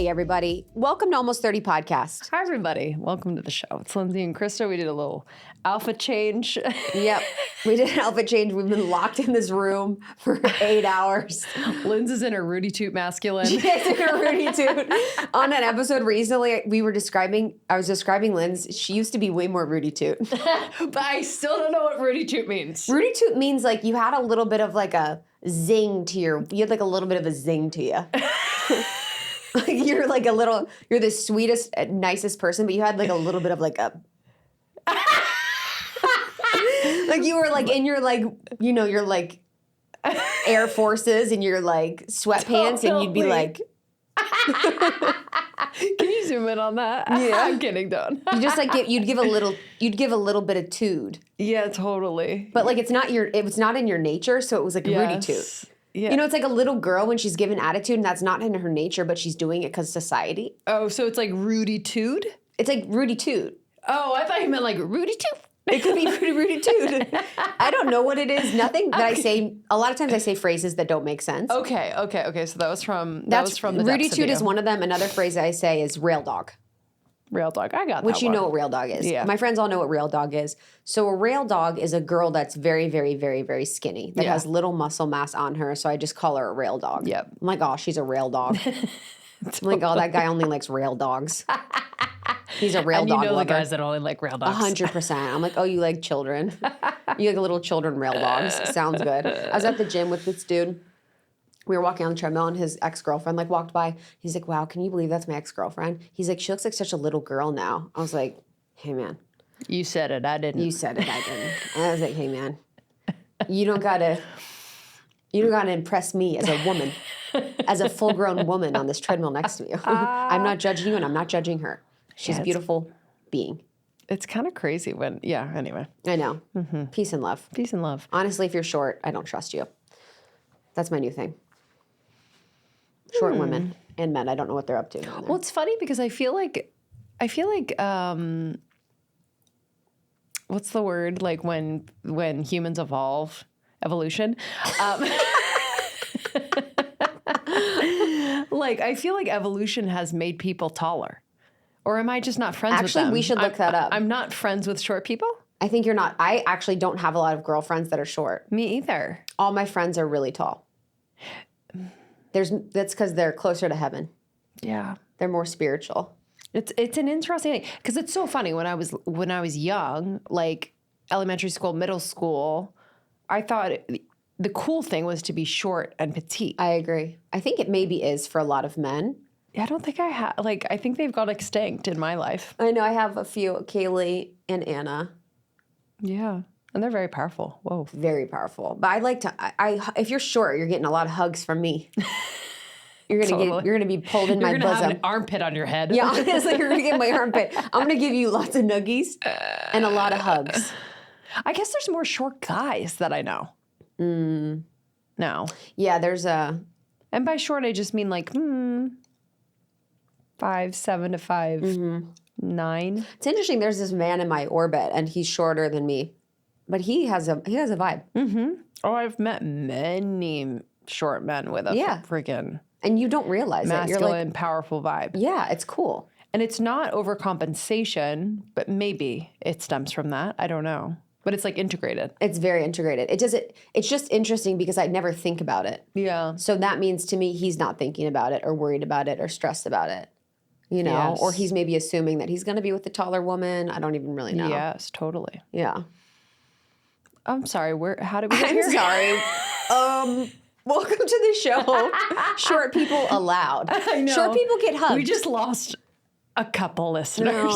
everybody. Welcome to Almost 30 Podcast. Hi, everybody. Welcome to the show. It's Lindsay and Krista. We did a little alpha change. Yep, we did an alpha change. We've been locked in this room for 8 hours. Linz is in her Rudy Toot masculine. She's in her Rudy Toot. On an episode recently, I was describing Linz. She used to be way more Rudy Toot. But I still don't know what Rudy Toot means. Rudy Toot means like you had a little bit of like a zing to you had like a little bit of a zing to you. Like you're the sweetest, nicest person, but you had like a little bit of like a, like you were like in your like, you know, your like Air Forces and your like sweatpants and you'd be like. Can you zoom in on that? Yeah. I'm kidding, don't. You just like you'd give a little bit of tood. Yeah, totally. But like it was not in your nature, so it was like a Rudy Toot. Yeah. You know, it's like a little girl when she's given attitude and that's not in her nature, but she's doing it because society. Oh, so it's like Rudy Toot? It's like Rudy Toot. Oh, I thought you meant like Rudy Toot. It could be Rudy Toot. I don't know what it is. Nothing that I say. A lot of times I say phrases that don't make sense. Okay. So that was from the Rudy depths Toot of is you. one of them. Another phrase I say is rail dog. Rail dog. I got that. Which you one. know what rail dog is. Yeah. My friends all know what rail dog is. So a rail dog is a girl that's very, very, very, very skinny, that has little muscle mass on her. So I just call her a rail dog. Yep. I'm like, oh, she's a rail dog. I'm like, oh, that guy only likes rail dogs. He's a rail And dog you know lover. the guys that only like rail dogs. 100%. I'm like, oh, you like children. You like little children rail dogs. Sounds good. I was at the gym with this dude. We were walking on the treadmill and his ex-girlfriend like walked by. He's like, wow, can you believe that's my ex-girlfriend? He's like, she looks like such a little girl now. I was like, hey, man. You said it. I didn't. You said it. I didn't. And I was like, hey, man. You don't gotta impress me as a woman, as a full-grown woman on this treadmill next to you. I'm not judging you and I'm not judging her. She's a beautiful being. It's kind of crazy when, anyway. I know. Mm-hmm. Peace and love. Peace and love. Honestly, if you're short, I don't trust you. That's my new thing. Short women and men. I don't know what they're up to. Well, it's funny because I feel like, what's the word? Like when humans evolution. Like I feel like evolution has made people taller. Or am I just not friends with them? Actually, we should look that up. I'm not friends with short people? I think you're not. I actually don't have a lot of girlfriends that are short. Me either. All my friends are really tall. That's because they're closer to heaven. Yeah. They're more spiritual. It's an interesting thing because it's so funny when I was young, like elementary school, middle school, I thought the cool thing was to be short and petite. I agree. I think it maybe is for a lot of men. I don't think I have. Like I think they've gone extinct in my life. I know I have a few, Kaylee and Anna. Yeah, and they're very powerful. Whoa, very powerful. But I like to. If you're short, you're getting a lot of hugs from me. You're gonna be pulled in my bosom. You're gonna have an armpit on your head. Yeah, honestly, you're gonna get my armpit. I'm gonna give you lots of nuggies and a lot of hugs. I guess there's more short guys that I know. No. Yeah, there's a. And by short, I just mean like 5'7" to 5'9". It's interesting. There's this man in my orbit, and he's shorter than me, but he has a vibe. Mm-hmm. Oh, I've met many short men with a freaking and you don't realize masculine, it. You're like, powerful vibe. Yeah, it's cool. And it's not overcompensation, but maybe it stems from that. I don't know. But it's like integrated. It's very integrated. It's just interesting because I never think about it. Yeah. So that means to me he's not thinking about it or worried about it or stressed about it. You know? Yes. Or he's maybe assuming that he's going to be with the taller woman. I don't even really know. Yes, totally. Yeah. I'm sorry. How did we get here? I'm sorry. Welcome to the show. Short people allowed. I know. Short people get hugged. We just lost a couple listeners.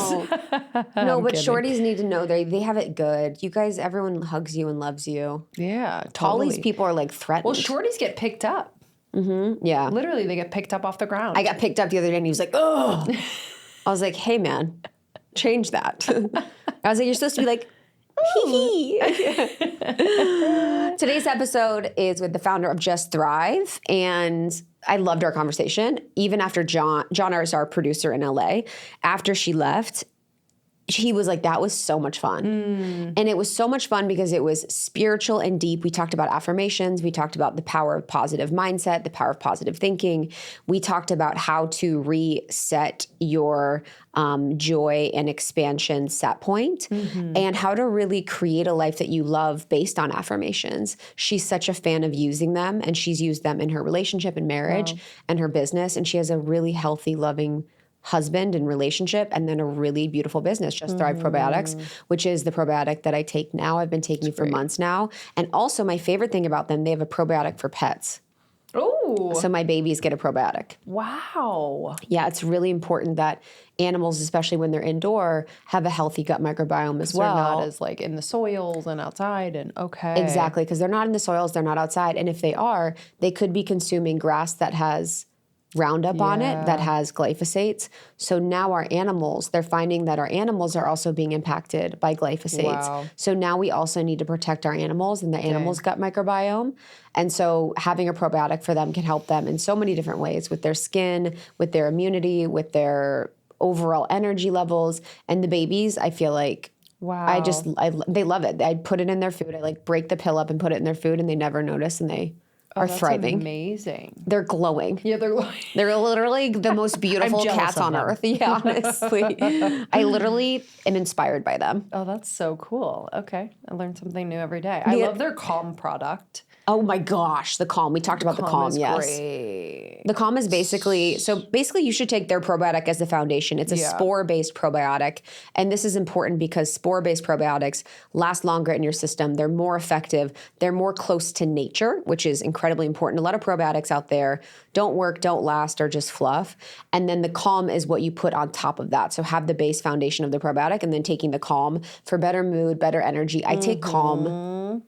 No, but kidding. shorties need to know they have it good. You guys, everyone hugs you and loves you. Yeah, totally. All these people are like threatened. Well, shorties get picked up. Mm-hmm. Yeah. Literally, they get picked up off the ground. I got picked up the other day and he was like, oh. I was like, hey, man, change that. I was like, you're supposed to be like, hee hee. Today's episode is with the founder of Just Thrive, and I loved our conversation. Even after John is our producer in LA, after she left, he was like, that was so much fun. And it was so much fun because it was spiritual and deep. We talked about affirmations. We talked about the power of positive mindset, the power of positive thinking. We talked about how to reset your joy and expansion set point, and how to really create a life that you love based on affirmations. She's such a fan of using them, and she's used them in her relationship and marriage and her business. And she has a really healthy, loving husband and relationship, and then a really beautiful business, Just Thrive Probiotics, which is the probiotic that I take now. I've been taking for months now. And also my favorite thing about them, they have a probiotic for pets. Oh. So my babies get a probiotic. Wow. Yeah, it's really important that animals, especially when they're indoor, have a healthy gut microbiome as well. They're not as like in the soils and outside and Exactly, because they're not in the soils, they're not outside. And if they are, they could be consuming grass that has Roundup on it, that has glyphosates. So now our animals, they're finding that our animals are also being impacted by glyphosates. Wow. So now we also need to protect our animals and the animals' gut microbiome. And so having a probiotic for them can help them in so many different ways, with their skin, with their immunity, with their overall energy levels. And the babies, I feel like, wow. they love it. I put it in their food. I like break the pill up and put it in their food, and they never notice, and they are thriving. Amazing. They're glowing. Yeah, they're glowing. They're literally the most beautiful cats on earth. Yeah, honestly. I literally am inspired by them. Oh, that's so cool. Okay. I learn something new every day. I love their Calm product. Oh my gosh, the Calm. We talked about the Calm, is yes. great. The Calm is basically you should take their probiotic as the foundation. It's a spore-based probiotic. And this is important because spore-based probiotics last longer in your system. They're more effective. They're more close to nature, which is incredibly important. A lot of probiotics out there don't work, don't last, or just fluff. And then the Calm is what you put on top of that. So have the base foundation of the probiotic, and then taking the Calm for better mood, better energy. I take Calm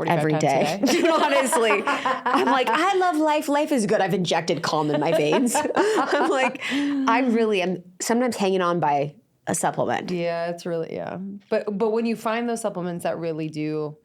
every day. Honestly, I'm like, I love life. Life is good. I've injected Calm in my veins. I'm like, I really am sometimes hanging on by a supplement. Yeah, it's really, But when you find those supplements that really do,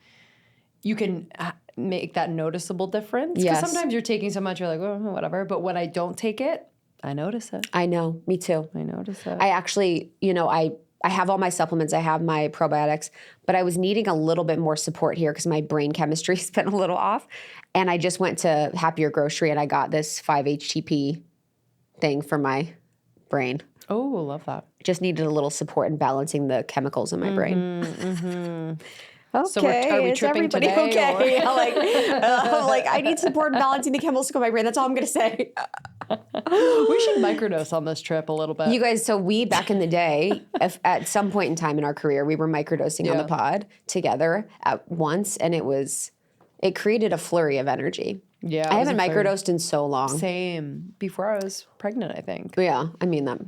you can make that noticeable difference. Because sometimes you're taking so much, you're like, oh, whatever. But when I don't take it, I notice it. I know. Me too. I notice it. I actually, I have all my supplements. I have my probiotics, but I was needing a little bit more support here because my brain chemistry's been a little off. And I just went to Happier Grocery, and I got this 5-HTP thing for my brain. Oh, love that. Just needed a little support in balancing the chemicals in my brain. Okay, so are we tripping everybody today? Okay? Like I need support in balancing the chemicals in my brain. That's all I'm going to say. We should microdose on this trip a little bit. You guys, so we, back in the day, at some point in time in our career, we were microdosing on the pod together at once, and it created a flurry of energy. Yeah. I haven't microdosed in so long. Same. Before I was pregnant, I think. Yeah, I mean that.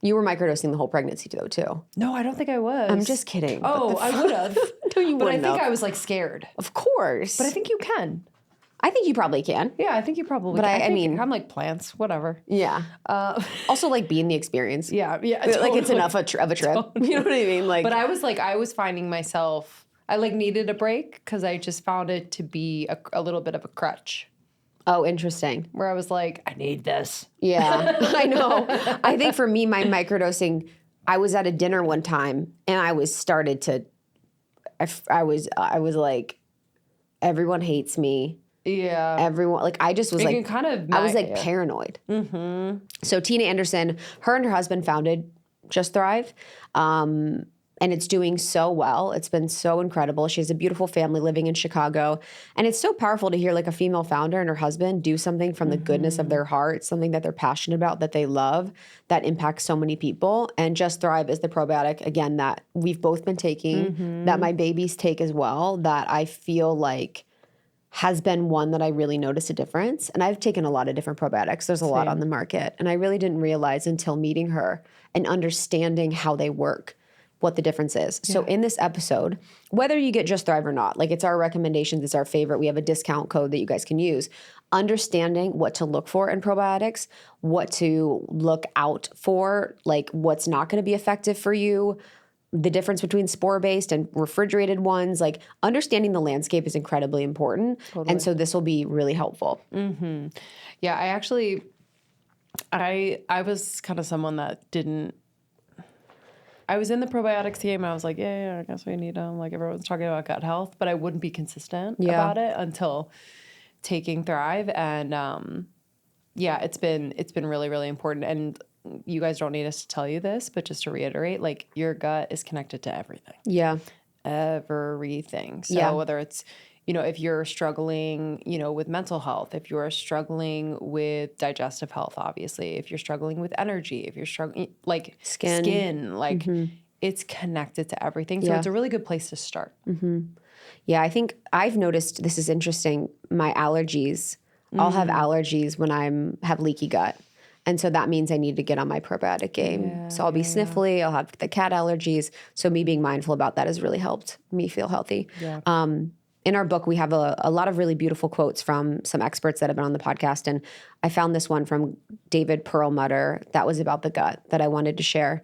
You were microdosing the whole pregnancy, though, too. No, I don't think I was. I'm just kidding. Oh, I would have. No, you wouldn't. But I think I was like scared. Of course. But I think you can. I think you probably can. Yeah, I think you probably can. I mean, I'm like plants, whatever. Yeah. Also, like, being the experience. Yeah. Totally. Like, it's enough of a trip. Totally. You know what I mean? Like, but I was finding myself, I like needed a break because I just found it to be a little bit of a crutch. Oh, interesting. Where I was like, I need this. Yeah, I know. I think for me, my microdosing, I was at a dinner one time, and I was like, everyone hates me. Yeah. Everyone, like, I just was you like, kind of I was like paranoid. Mm-hmm. So Tina Anderson, her and her husband founded Just Thrive. And it's doing so well. It's been so incredible. She has a beautiful family living in Chicago. And it's so powerful to hear like a female founder and her husband do something from the goodness of their heart, something that they're passionate about, that they love, that impacts so many people. And Just Thrive is the probiotic, again, that we've both been taking, that my babies take as well, that I feel like has been one that I really noticed a difference. And I've taken a lot of different probiotics. There's a lot on the market. And I really didn't realize until meeting her and understanding how they work, what the difference is. Yeah. So in this episode, whether you get Just Thrive or not, like, it's our recommendations, it's our favorite. We have a discount code that you guys can use. Understanding what to look for in probiotics, what to look out for, like what's not going to be effective for you, the difference between spore-based and refrigerated ones, like understanding the landscape is incredibly important. Totally. And so this will be really helpful. Mm-hmm. Yeah, I was kind of someone that didn't, I was in the probiotics game and I was like, yeah, I guess we need them. Like everyone's talking about gut health, but I wouldn't be consistent about it until taking Thrive. And it's been really, really important. And you guys don't need us to tell you this, but just to reiterate, like your gut is connected to everything. Yeah. Everything. So whether it's, if you're struggling, with mental health, if you're struggling with digestive health, obviously, if you're struggling with energy, if you're struggling, like skin like it's connected to everything. So it's a really good place to start. Yeah, I think I've noticed, this is interesting, my allergies. I'll have allergies when have leaky gut. And so that means I need to get on my probiotic game. So I'll be sniffly, I'll have the cat allergies. So me being mindful about that has really helped me feel healthy. Yeah. In our book, we have a lot of really beautiful quotes from some experts that have been on the podcast. And I found this one from David Perlmutter that was about the gut that I wanted to share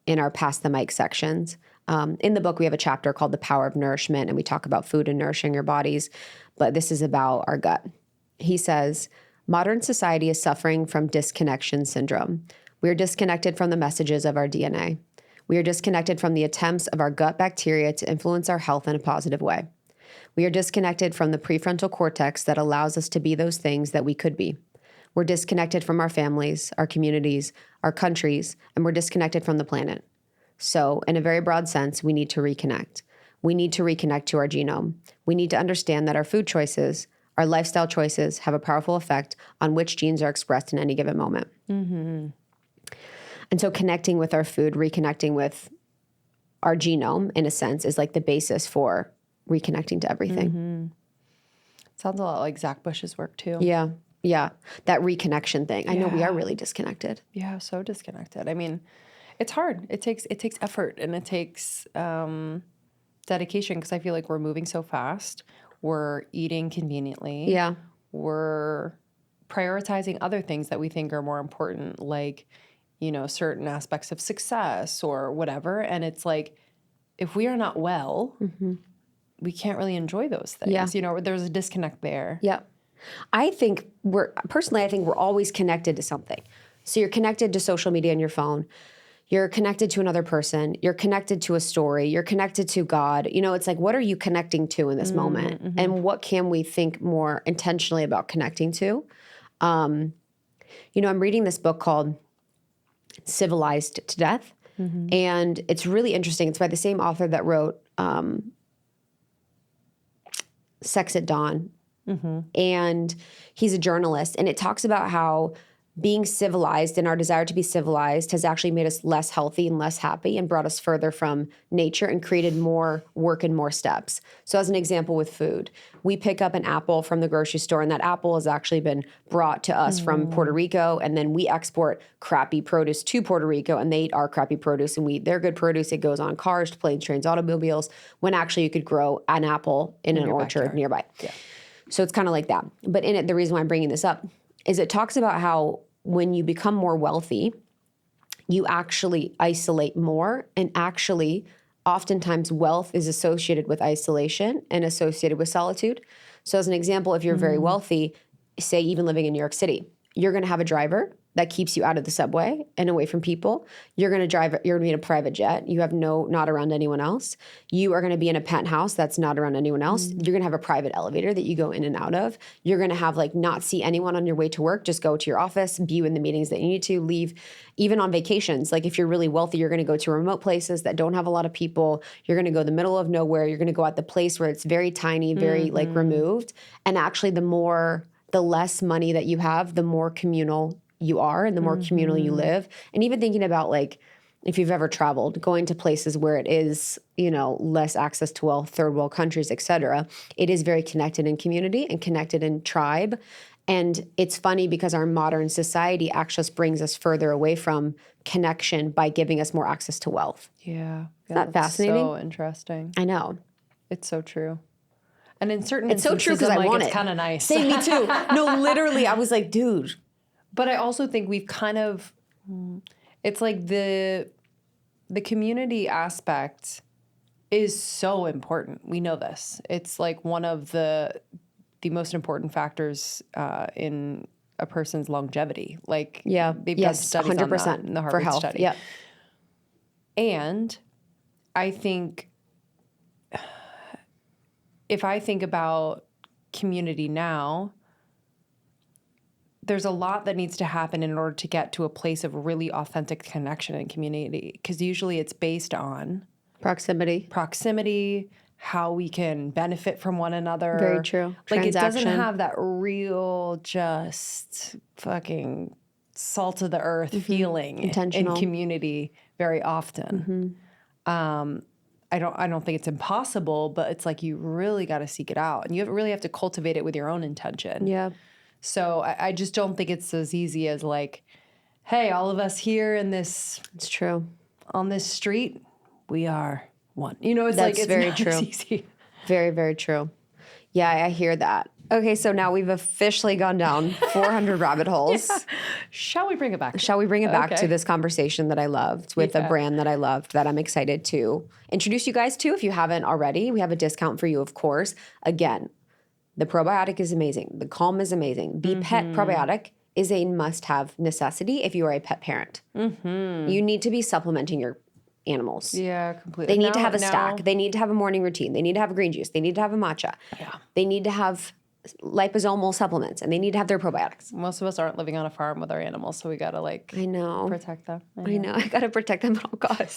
in our Pass the Mic sections. In the book, we have a chapter called The Power of Nourishment, and we talk about food and nourishing your bodies. But this is about our gut. He says, modern society is suffering from disconnection syndrome. We are disconnected from the messages of our DNA. We are disconnected from the attempts of our gut bacteria to influence our health in a positive way. We are disconnected from the prefrontal cortex that allows us to be those things that we could be. We're disconnected from our families, our communities, our countries, and we're disconnected from the planet. So, in a very broad sense, we need to reconnect. We need to reconnect to our genome. We need to understand that our food choices, our lifestyle choices have a powerful effect on which genes are expressed in any given moment. And so connecting with our food, reconnecting with our genome, in a sense, is like the basis for reconnecting to everything. Sounds a lot like Zach Bush's work too. Yeah. Yeah. That reconnection thing. I know we are really disconnected. Yeah, so disconnected. I mean, it's hard. It takes effort and it takes dedication, because I feel like we're moving so fast. We're eating conveniently. Yeah. We're prioritizing other things that we think are more important, like, certain aspects of success or whatever. And it's like, if we are not well, we can't really enjoy those things. Yeah. There's a disconnect there. Yeah. I think we're always connected to something. So you're connected to social media on your phone. You're connected to another person. You're connected to a story. You're connected to God. It's like, what are you connecting to in this moment? And what can we think more intentionally about connecting to? I'm reading this book called Civilized to Death. And it's really interesting. It's by the same author that wrote Sex at Dawn. And he's a journalist. And it talks about how being civilized and our desire to be civilized has actually made us less healthy and less happy and brought us further from nature and created more work and more steps. So as an example with food, we pick up an apple from the grocery store, and that apple has actually been brought to us from Puerto Rico, and then we export crappy produce to Puerto Rico, and they eat our crappy produce, and we eat their good produce. It goes on cars, planes, trains, automobiles, when actually you could grow an apple in an orchard backyard nearby. Yeah. So it's kind of like that. But in it, the reason why I'm bringing this up is it talks about how when you become more wealthy, you actually isolate more, and actually oftentimes wealth is associated with isolation and associated with solitude. So as an example, if you're very wealthy, say even living in New York City, you're going to have a driver that keeps you out of the subway and away from people. You're going to be in a private jet. You have not around anyone else. You are going to be in a penthouse that's not around anyone else. You're going to have a private elevator that you go in and out of. You're going to have not see anyone on your way to work. Just go to your office, be in the meetings that you need to, leave. Even on vacations, like if you're really wealthy, you're going to go to remote places that don't have a lot of people. You're going to go the middle of nowhere. You're going to go at the place where it's very tiny, very removed. And actually the less money that you have, the more communal you are and the more communal you live. And even thinking about if you've ever traveled, going to places where it is, less access to wealth, third world countries, et cetera, it is very connected in community and connected in tribe. And it's funny because our modern society actually brings us further away from connection by giving us more access to wealth. Yeah. Isn't that fascinating? So interesting. I know. It's so true. And in certain it's so true because I want it's it. Kind of nice. Say me too. No, literally, I was like, dude. But I also think we've it's like the community aspect is so important. We know this. It's like one of the most important factors in a person's longevity. They've done studies 100% on that in the Harvard study. Yeah. And I think if I think about community now, there's a lot that needs to happen in order to get to a place of really authentic connection and community. Because usually it's based on proximity, how we can benefit from one another. Very true. Like, it doesn't have that real, just fucking salt of the earth feeling in community very often. I don't think it's impossible, but it's like you really got to seek it out, and you really have to cultivate it with your own intention. Yeah. So I just don't think it's as easy as like, hey, all of us here in this. It's true. On this street, we are one. You know, it's That's like, it's very not true. as easy. Very, very true. Yeah, I hear that. Okay, so now we've officially gone down 400 rabbit holes. Yeah. Shall we bring it back? Shall we bring it back to this conversation that I loved with a brand that I loved that I'm excited to introduce you guys to if you haven't already? We have a discount for you, of course. Again, the probiotic is amazing. The Calm is amazing. The pet probiotic is a must-have necessity if you are a pet parent. You need to be supplementing your animals. Yeah, completely. They need to have a stack. They need to have a morning routine. They need to have a green juice. They need to have a matcha. Yeah. They need to have liposomal supplements, and they need to have their probiotics. Most of us aren't living on a farm with our animals, so we gotta I know. protect them. I know. I gotta protect them at all costs.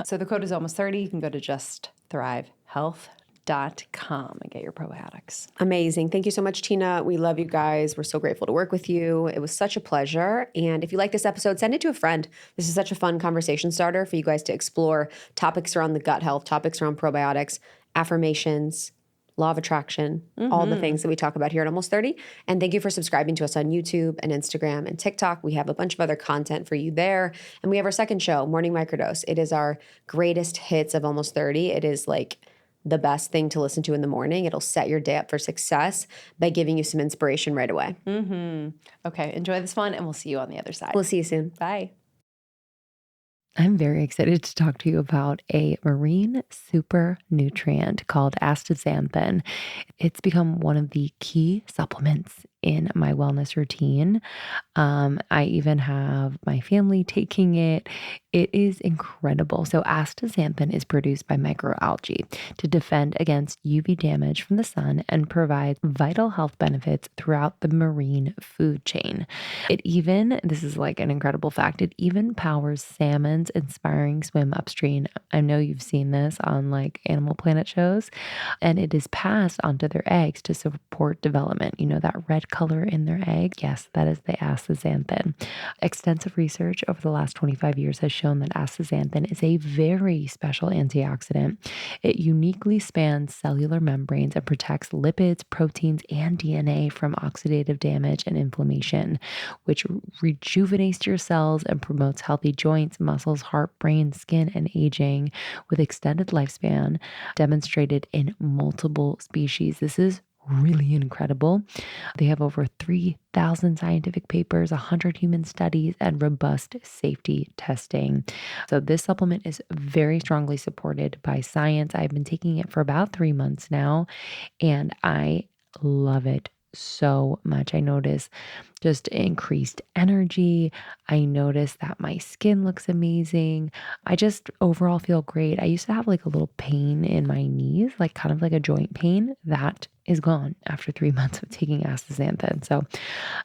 So the code is almost 30. You can go to justthrivehealth.com and get your probiotics. Amazing. Thank you so much, Tina. We love you guys. We're so grateful to work with you. It was such a pleasure. And if you like this episode, send it to a friend. This is such a fun conversation starter for you guys to explore topics around the gut health, topics around probiotics, affirmations, law of attraction, all the things that we talk about here at Almost 30. And thank you for subscribing to us on YouTube and Instagram and TikTok. We have a bunch of other content for you there. And we have our second show, Morning Microdose. It is our greatest hits of Almost 30. It is like the best thing to listen to in the morning. It'll set your day up for success by giving you some inspiration right away. Okay, enjoy this one, and we'll see you on the other side. We'll see you soon. Bye. I'm very excited to talk to you about a marine super nutrient called astaxanthin. It's become one of the key supplements in my wellness routine. I even have my family taking it. It is incredible. So astaxanthin is produced by microalgae to defend against UV damage from the sun and provide vital health benefits throughout the marine food chain. This is like an incredible fact, it even powers salmon's inspiring swim upstream. I know you've seen this on like Animal Planet shows, and it is passed onto their eggs to support development. You know, that red color in their egg? Yes, that is the astaxanthin. Extensive research over the last 25 years has shown that astaxanthin is a very special antioxidant. It uniquely spans cellular membranes and protects lipids, proteins, and DNA from oxidative damage and inflammation, which rejuvenates your cells and promotes healthy joints, muscles, heart, brain, skin, and aging with extended lifespan demonstrated in multiple species. This is really incredible. They have over 3,000 scientific papers, 100 human studies, and robust safety testing. So this supplement is very strongly supported by science. I've been taking it for about 3 months now, and I love it so much. I notice just increased energy. I notice that my skin looks amazing. I just overall feel great. I used to have like a little pain in my knees, like kind of like a joint pain. That is gone after 3 months of taking astaxanthin. So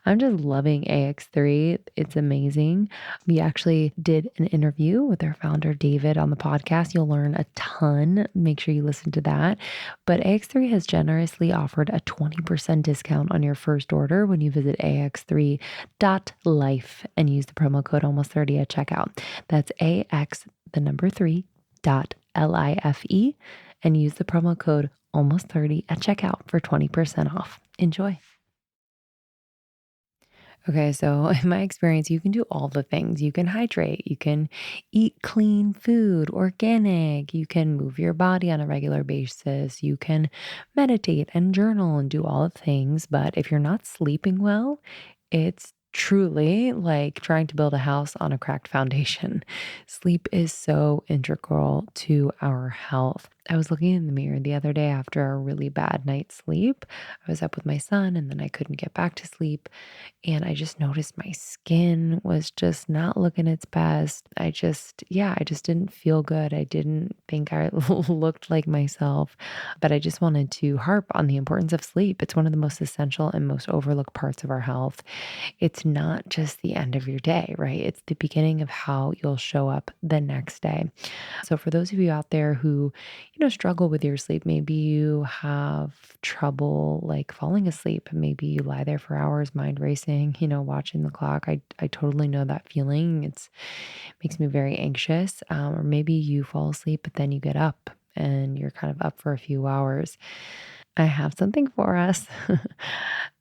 I'm just loving AX3. It's amazing. We actually did an interview with their founder, David, on the podcast. You'll learn a ton. Make sure you listen to that. But AX3 has generously offered a 20% discount on your first order when you visit ax3.life and use the promo code almost30 at checkout. That's ax3.life and use the promo code almost30 at checkout for 20% off. Enjoy. Okay, so in my experience, you can do all the things. You can hydrate, you can eat clean food, organic, you can move your body on a regular basis, you can meditate and journal and do all the things. But if you're not sleeping well, it's truly like trying to build a house on a cracked foundation. Sleep is so integral to our health. I was looking in the mirror the other day after a really bad night's sleep. I was up with my son and then I couldn't get back to sleep. And I just noticed my skin was just not looking its best. I just didn't feel good. I didn't think I looked like myself, but I just wanted to harp on the importance of sleep. It's one of the most essential and most overlooked parts of our health. It's not just the end of your day, right? It's the beginning of how you'll show up the next day. So for those of you out there who, struggle with your sleep, maybe you have trouble like falling asleep. Maybe you lie there for hours, mind racing, watching the clock. I totally know that feeling. It's makes me very anxious. Or maybe you fall asleep, but then you get up and you're kind of up for a few hours. I have something for us.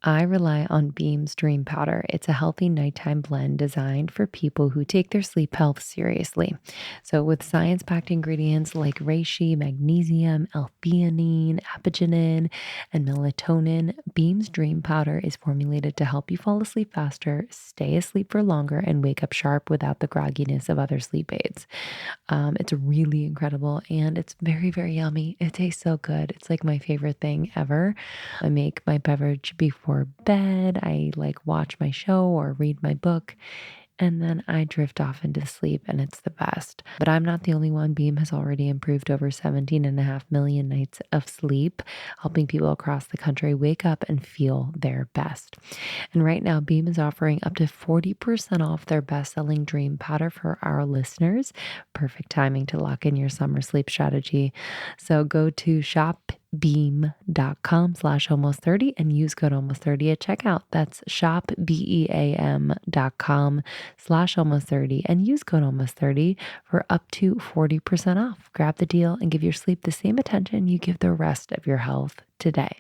I rely on Beam's Dream Powder. It's a healthy nighttime blend designed for people who take their sleep health seriously. So with science-packed ingredients like reishi, magnesium, L-theanine, apigenin, and melatonin, Beam's Dream Powder is formulated to help you fall asleep faster, stay asleep for longer, and wake up sharp without the grogginess of other sleep aids. It's really incredible and it's very, very yummy. It tastes so good. It's like my favorite thing ever. I make my beverage before bed. I like watch my show or read my book. And then I drift off into sleep and it's the best. But I'm not the only one. Beam has already improved over 17.5 million nights of sleep, helping people across the country wake up and feel their best. And right now, Beam is offering up to 40% off their best-selling Dream Powder for our listeners. Perfect timing to lock in your summer sleep strategy. So go to shopbeam.com/almost30 and use code almost30 at checkout. That's shopbeam.com/almost30 and use code almost30 for up to 40% off. Grab the deal and give your sleep the same attention you give the rest of your health today.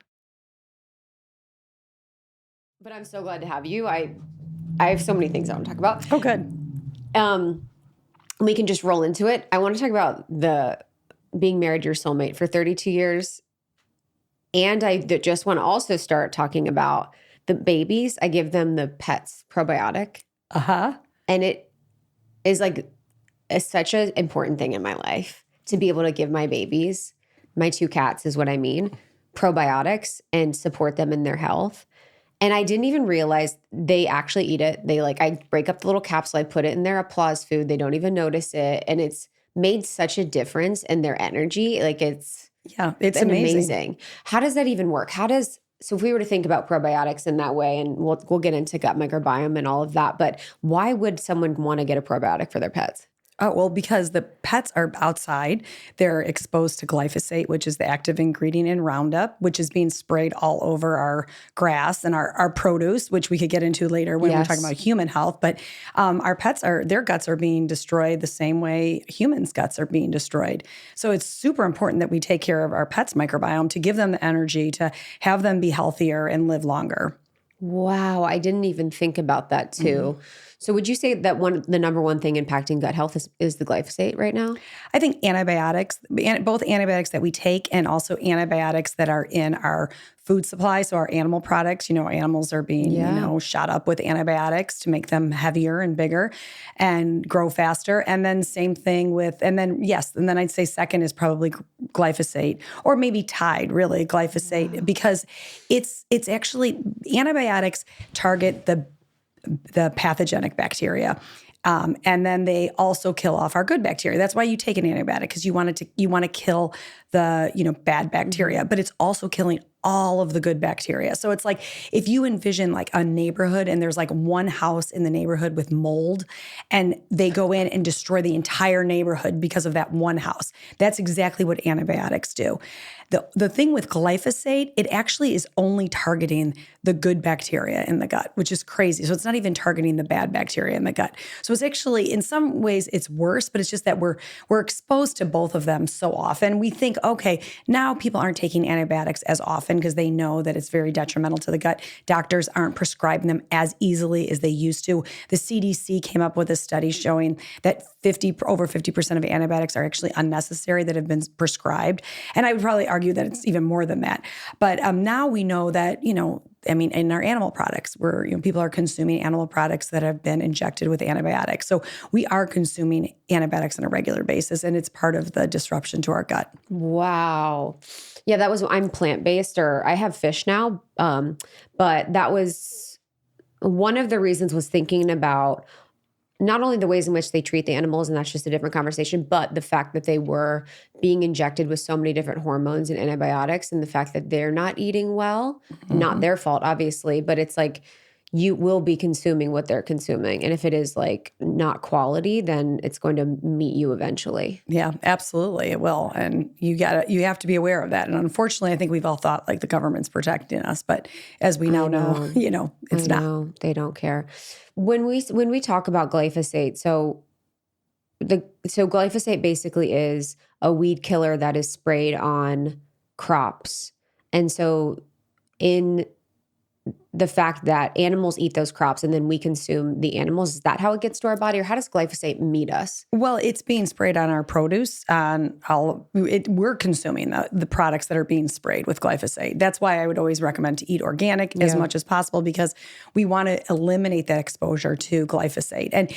But I'm so glad to have you. I have so many things I want to talk about. Oh, good. We can just roll into it. I want to talk about the being married to your soulmate for 32 years. And I just want to also start talking about the babies. I give them the Pets probiotic. And it is like such an important thing in my life to be able to give my babies, my 2 cats is what I mean, probiotics and support them in their health. And I didn't even realize they actually eat it. I break up the little capsule, I put it in their applause food. They don't even notice it. And it's made such a difference in their energy. It's amazing. How does that even work? So if we were to think about probiotics in that way, and we'll get into gut microbiome and all of that, but why would someone want to get a probiotic for their pets? Oh, well, because the pets are outside, they're exposed to glyphosate, which is the active ingredient in Roundup, which is being sprayed all over our grass and our produce, which we could get into later when we're talking about human health. But our pets, their guts are being destroyed the same way humans' guts are being destroyed. So it's super important that we take care of our pets' microbiome to give them the energy to have them be healthier and live longer. Wow, I didn't even think about that too. Mm-hmm. So would you say that the number one thing impacting gut health is the glyphosate right now? I think antibiotics, both antibiotics that we take and also antibiotics that are in our food supply. So our animal products, animals are being, shot up with antibiotics to make them heavier and bigger and grow faster. And then same thing and then I'd say second is probably glyphosate or maybe tied really glyphosate because it's actually antibiotics target the pathogenic bacteria. And then they also kill off our good bacteria. That's why you take an antibiotic because you want to kill the bad bacteria, but it's also killing all of the good bacteria. So it's like if you envision like a neighborhood and there's like one house in the neighborhood with mold and they go in and destroy the entire neighborhood because of that one house. That's exactly what antibiotics do. The thing with glyphosate, it actually is only targeting the good bacteria in the gut, which is crazy. So it's not even targeting the bad bacteria in the gut. So it's actually, in some ways, it's worse, but it's just that we're exposed to both of them so often. We think, okay, now people aren't taking antibiotics as often because they know that it's very detrimental to the gut. Doctors aren't prescribing them as easily as they used to. The CDC came up with a study showing that over 50% of antibiotics are actually unnecessary that have been prescribed. And I would probably argue that it's even more than that. But now we know that, in our animal products, where people are consuming animal products that have been injected with antibiotics. So we are consuming antibiotics on a regular basis, and it's part of the disruption to our gut. Wow. Yeah, I'm plant-based, or I have fish now. But that was one of the reasons, was thinking about not only the ways in which they treat the animals, and that's just a different conversation, but the fact that they were being injected with so many different hormones and antibiotics, and the fact that they're not eating well, not their fault, obviously, but it's like, you will be consuming what they're consuming. And if it is like not quality, then it's going to meet you eventually. Yeah, absolutely. It will. And you have to be aware of that. And unfortunately, I think we've all thought like the government's protecting us, but as we now know, it's not. They don't care. When we talk about glyphosate, so glyphosate basically is a weed killer that is sprayed on crops. And so in the fact that animals eat those crops and then we consume the animals, is that how it gets to our body, or how does glyphosate meet us? Well, it's being sprayed on our produce. We're consuming the products that are being sprayed with glyphosate. That's why I would always recommend to eat organic as much as possible, because we want to eliminate that exposure to glyphosate. And,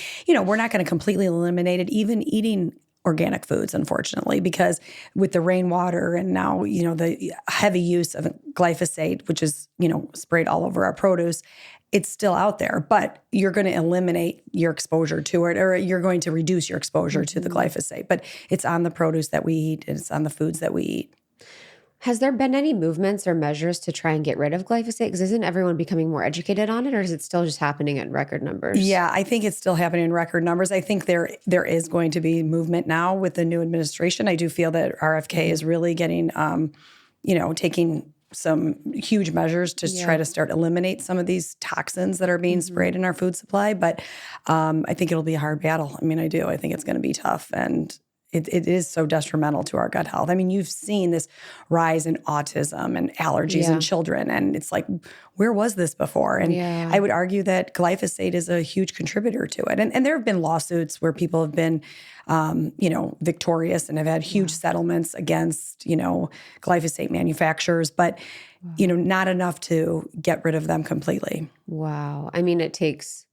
we're not going to completely eliminate it, even eating organic foods, unfortunately, because with the rainwater and now, the heavy use of glyphosate, which is, sprayed all over our produce, it's still out there, but you're going to eliminate your exposure to it, or you're going to reduce your exposure to the glyphosate. But it's on the produce that we eat, and it's on the foods that we eat. Has there been any movements or measures to try and get rid of glyphosate? Because isn't everyone becoming more educated on it, or is it still just happening at record numbers? Yeah, I think it's still happening in record numbers. I think there is going to be movement now with the new administration. I do feel that RFK is really getting, taking some huge measures to try to start eliminate some of these toxins that are being sprayed in our food supply. But I think it'll be a hard battle. I do. I think it's going to be tough. And it is so detrimental to our gut health. You've seen this rise in autism and allergies in children, and it's like, where was this before? And I would argue that glyphosate is a huge contributor to it. And there have been lawsuits where people have been, victorious and have had huge settlements against, glyphosate manufacturers, but, not enough to get rid of them completely. Wow. It takes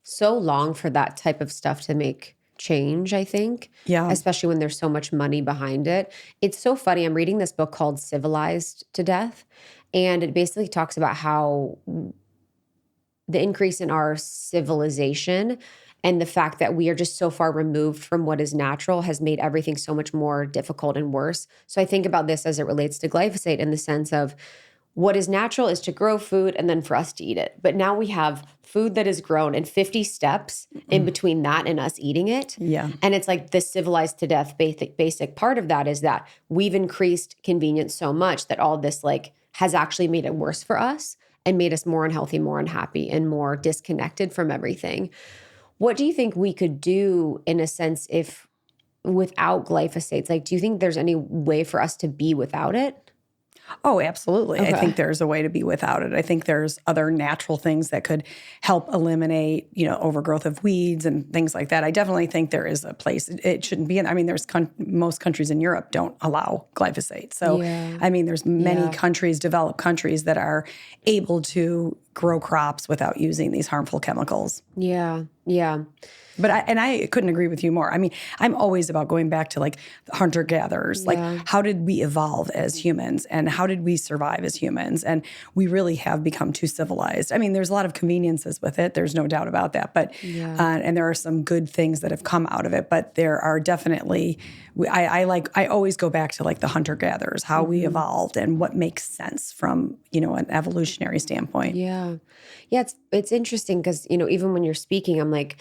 so long for that type of stuff to make change, I think. Yeah. Especially when there's so much money behind it. It's so funny. I'm reading this book called Civilized to Death, and it basically talks about how the increase in our civilization and the fact that we are just so far removed from what is natural has made everything so much more difficult and worse. So I think about this as it relates to glyphosate, in the sense of, what is natural is to grow food and then for us to eat it. But now we have food that is grown and 50 steps in between that and us eating it. Yeah. And it's like the civilized to death basic part of that is that we've increased convenience so much that all this has actually made it worse for us and made us more unhealthy, more unhappy, and more disconnected from everything. What do you think we could do, in a sense, if without glyphosates? Do you think there's any way for us to be without it? Oh, absolutely. Okay. I think there's a way to be without it. I think there's other natural things that could help eliminate, overgrowth of weeds and things like that. I definitely think there is a place. It shouldn't be in. There's most countries in Europe don't allow glyphosate. So, there's many countries, developed countries, that are able to grow crops without using these harmful chemicals. Yeah. Yeah. But I couldn't agree with you more. I'm always about going back to hunter-gatherers. How did we evolve as humans, and how did we survive as humans? And we really have become too civilized. There's a lot of conveniences with it. There's no doubt about that. But and there are some good things that have come out of it. But there are definitely, I always go back to the hunter-gatherers, how we evolved and what makes sense from an evolutionary standpoint. Yeah. It's interesting because even when you're speaking, I'm like,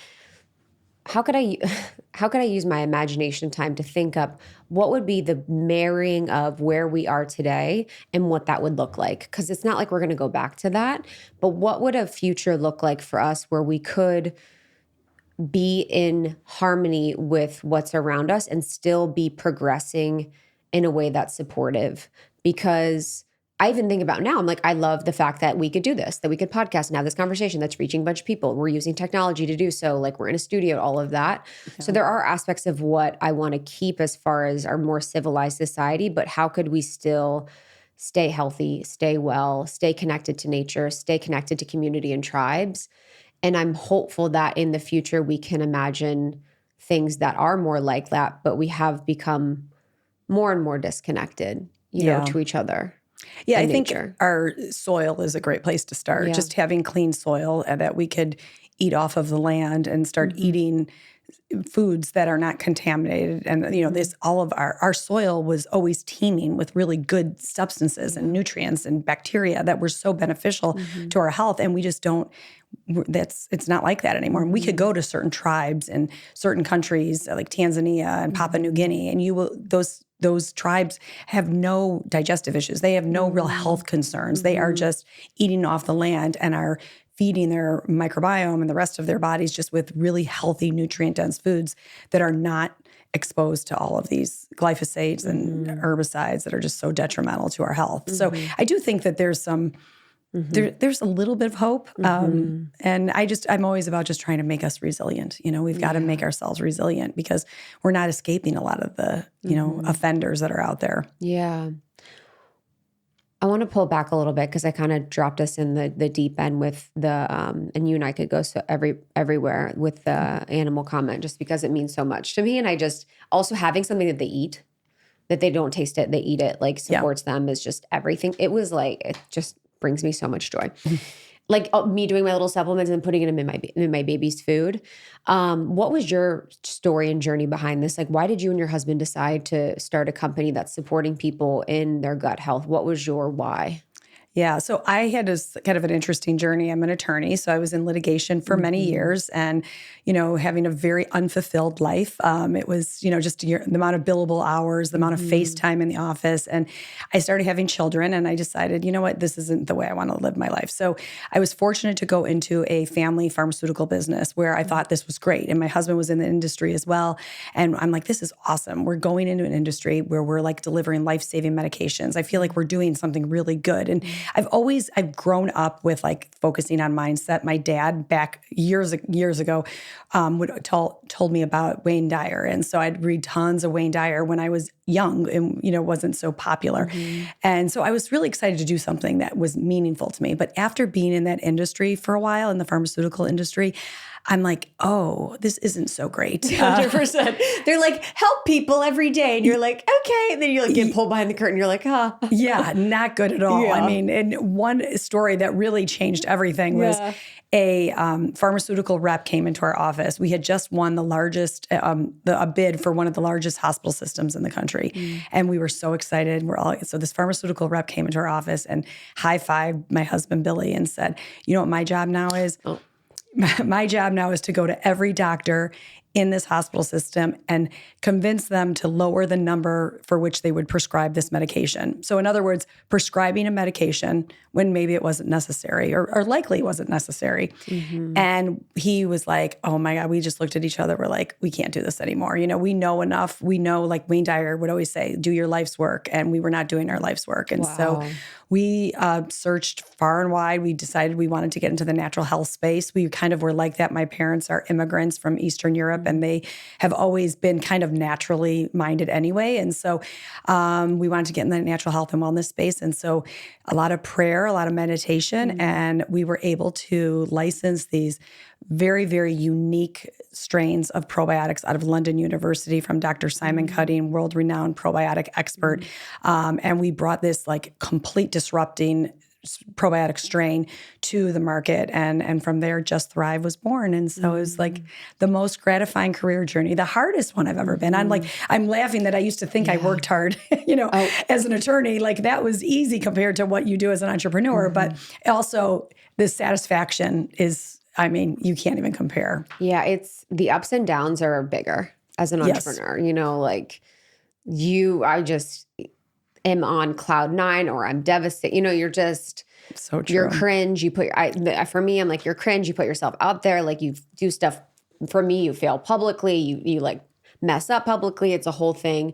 how could I use my imagination time to think up what would be the marrying of where we are today and what that would look like? Because it's not like we're going to go back to that, but what would a future look like for us where we could be in harmony with what's around us and still be progressing in a way that's supportive? Because I even think about now, I'm like, I love the fact that we could do this, that we could podcast and have this conversation that's reaching a bunch of people. We're using technology to do so. We're in a studio, all of that. Yeah. So there are aspects of what I want to keep as far as our more civilized society, but how could we still stay healthy, stay well, stay connected to nature, stay connected to community and tribes. And I'm hopeful that in the future we can imagine things that are more like that, but we have become more and more disconnected, you know, to each other. Yeah, I think our soil is a great place to start. Yeah. Just having clean soil that we could eat off of the land and start eating foods that are not contaminated. And, you know, this, all of our soil was always teeming with really good substances and nutrients and bacteria that were so beneficial to our health. And we just don't, it's not like that anymore. And we could go to certain tribes in certain countries like Tanzania and Papua New Guinea, and you will, those tribes have no digestive issues. They have no real health concerns. They are just eating off the land and are feeding their microbiome and the rest of their bodies just with really healthy, nutrient-dense foods that are not exposed to all of these glyphosates and herbicides that are just so detrimental to our health. So I do think that there's some, there's a little bit of hope. And I'm always about just trying to make us resilient. You know, we've got to make ourselves resilient because we're not escaping a lot of the, you know, offenders that are out there. Yeah. I want to pull back a little bit because I kind of dropped us in the deep end with the, and you and I could go so everywhere with the animal comment just because it means so much to me. And I just, also having something that they eat, that they don't taste it, they eat it, like supports them is just everything. It was like, it just brings me so much joy. Like me doing my little supplements and putting them in my baby's food. What was your story and journey behind this? Like, why did you and your husband decide to start a company that's supporting people in their gut health? What was your why? Yeah. So I had kind of an interesting journey. I'm an attorney, so I was in litigation for many years and, you know, having a very unfulfilled life. It was, you know, just the amount of billable hours, the amount of face time in the office. And I started having children and I decided, you know what, this isn't the way I want to live my life. So I was fortunate to go into a family pharmaceutical business where I thought this was great. And my husband was in the industry as well. And I'm like, this is awesome. We're going into an industry where we're like delivering life-saving medications. I feel like we're doing something really good. And I've grown up with like focusing on mindset. My dad back years ago told me about Wayne Dyer. And so I'd read tons of Wayne Dyer when I was young and, you know, wasn't so popular. And so I was really excited to do something that was meaningful to me. But after being in that industry for a while, in the pharmaceutical industry, I'm like, oh, this isn't so great. 100%. They're like, help people every day. And you're like, okay. And then you like get pulled behind the curtain. You're like, huh. Yeah, not good at all. Yeah. I mean, and one story that really changed everything was a pharmaceutical rep came into our office. We had just won the largest, a bid for one of the largest hospital systems in the country. And we were so excited. So this pharmaceutical rep came into our office and high-fived my husband, Billy, and said, you know what my job now is? Oh. My job now is to go to every doctor in this hospital system and convince them to lower the number for which they would prescribe this medication. So in other words, prescribing a medication when maybe it wasn't necessary or likely wasn't necessary. And he was like, oh my God, we just looked at each other. We're like, we can't do this anymore. You know, we know enough. We know, like Wayne Dyer would always say, do your life's work. And we were not doing our life's work. And so we searched far and wide. We decided we wanted to get into the natural health space. We kind of were like that. My parents are immigrants from Eastern Europe, and they have always been kind of naturally minded anyway. And so we wanted to get in the natural health and wellness space. And so a lot of prayer, a lot of meditation, and we were able to license these very, very unique strains of probiotics out of London University from Dr. Simon Cutting, world-renowned probiotic expert. And we brought this like complete disrupting probiotic strain to the market. And from there, Just Thrive was born. And so it was like the most gratifying career journey, the hardest one I've ever been. I'm laughing that I used to think I worked hard, you know, as an attorney, like that was easy compared to what you do as an entrepreneur. But also the satisfaction is, I mean, you can't even compare. Yeah, it's the ups and downs are bigger as an entrepreneur. You know, like I just am on cloud 9 or I'm devastated. You know, you're just so true. You're cringe. You put for me, I'm like, you're cringe. You put yourself out there. Like you do stuff. For me, you fail publicly. You like mess up publicly. It's a whole thing.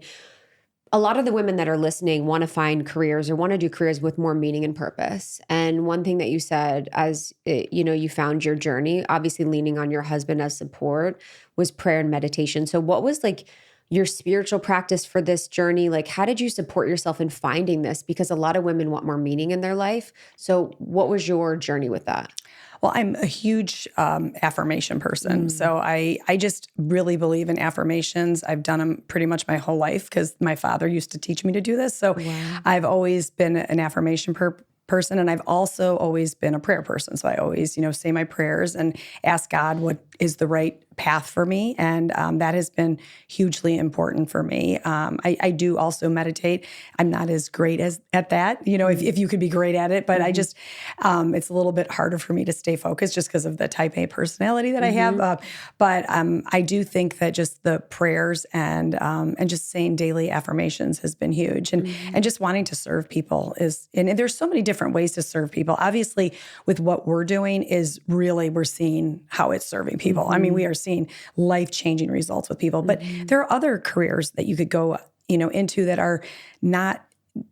A lot of the women that are listening want to find careers or want to do careers with more meaning and purpose. And one thing that you said as, you know, you found your journey, obviously leaning on your husband as support, was prayer and meditation. So what was like your spiritual practice for this journey? Like, how did you support yourself in finding this? Because a lot of women want more meaning in their life. So what was your journey with that? Well, I'm a huge affirmation person. So I just really believe in affirmations. I've done them pretty much my whole life because my father used to teach me to do this. So I've always been an affirmation person. And I've also always been a prayer person. So I always, say my prayers and ask God what is the right path for me. And that has been hugely important for me. I do also meditate. I'm not as great at that, if you could be great at it, but I just, it's a little bit harder for me to stay focused just because of the type A personality that I have. But I do think that just the prayers and just saying daily affirmations has been huge. And just wanting to serve people and there's so many different ways to serve people. Obviously, with what we're doing is really, we're seeing how it's serving people. I mean, we are seeing life-changing results with people, but there are other careers that you could go, into that are not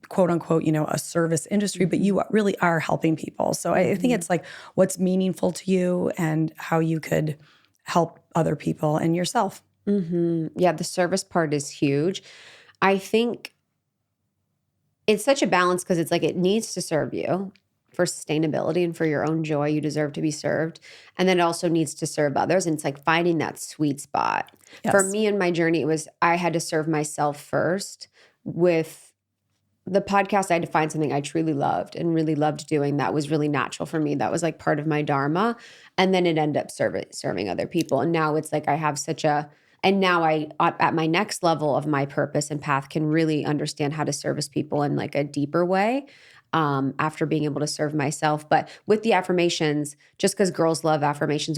quote unquote, a service industry, but you really are helping people. So I think it's like what's meaningful to you and how you could help other people and yourself. Yeah, the service part is huge. I think it's such a balance because it's like it needs to serve you for sustainability and for your own joy. You deserve to be served. And then it also needs to serve others. And it's like finding that sweet spot. Yes. For me in my journey, it was I had to serve myself first. With the podcast, I had to find something I truly loved and really loved doing. That was really natural for me. That was like part of my dharma. And then it ended up serving other people. And now it's like I have and now I, at my next level of my purpose and path, can really understand how to service people in like a deeper way. After being able to serve myself. But with the affirmations, just because girls love affirmations,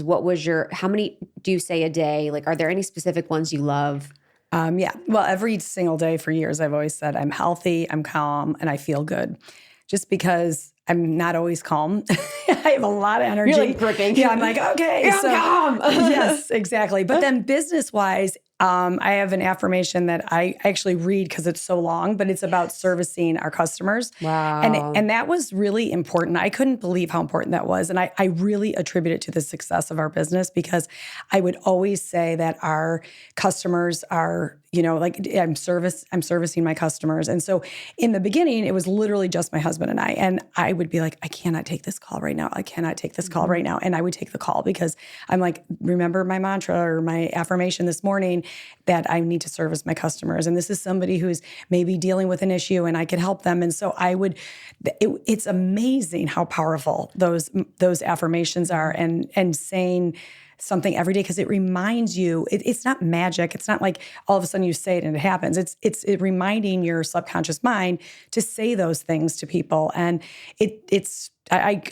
how many do you say a day? Like, are there any specific ones you love? Yeah. Well, every single day for years, I've always said, I'm healthy, I'm calm, and I feel good. Just because I'm not always calm. I have a lot of energy. You're like gripping. Yeah, I'm like, okay. Yeah, so, I'm calm. Yes, exactly. But then business-wise, I have an affirmation that I actually read because it's so long, but it's about servicing our customers. Wow. And that was really important. I couldn't believe how important that was. And I really attribute it to the success of our business because I would always say that our customers are, like I'm servicing my customers. And so in the beginning, it was literally just my husband and I. And I would be like, I cannot take this call right now. I cannot take this call right now. And I would take the call because I'm like, remember my mantra or my affirmation this morning that I need to service my customers. And this is somebody who's maybe dealing with an issue and I could help them. And so it's amazing how powerful those affirmations are and saying something every day because it reminds you, it's not magic. It's not like all of a sudden you say it and it happens. It's reminding your subconscious mind to say those things to people. And I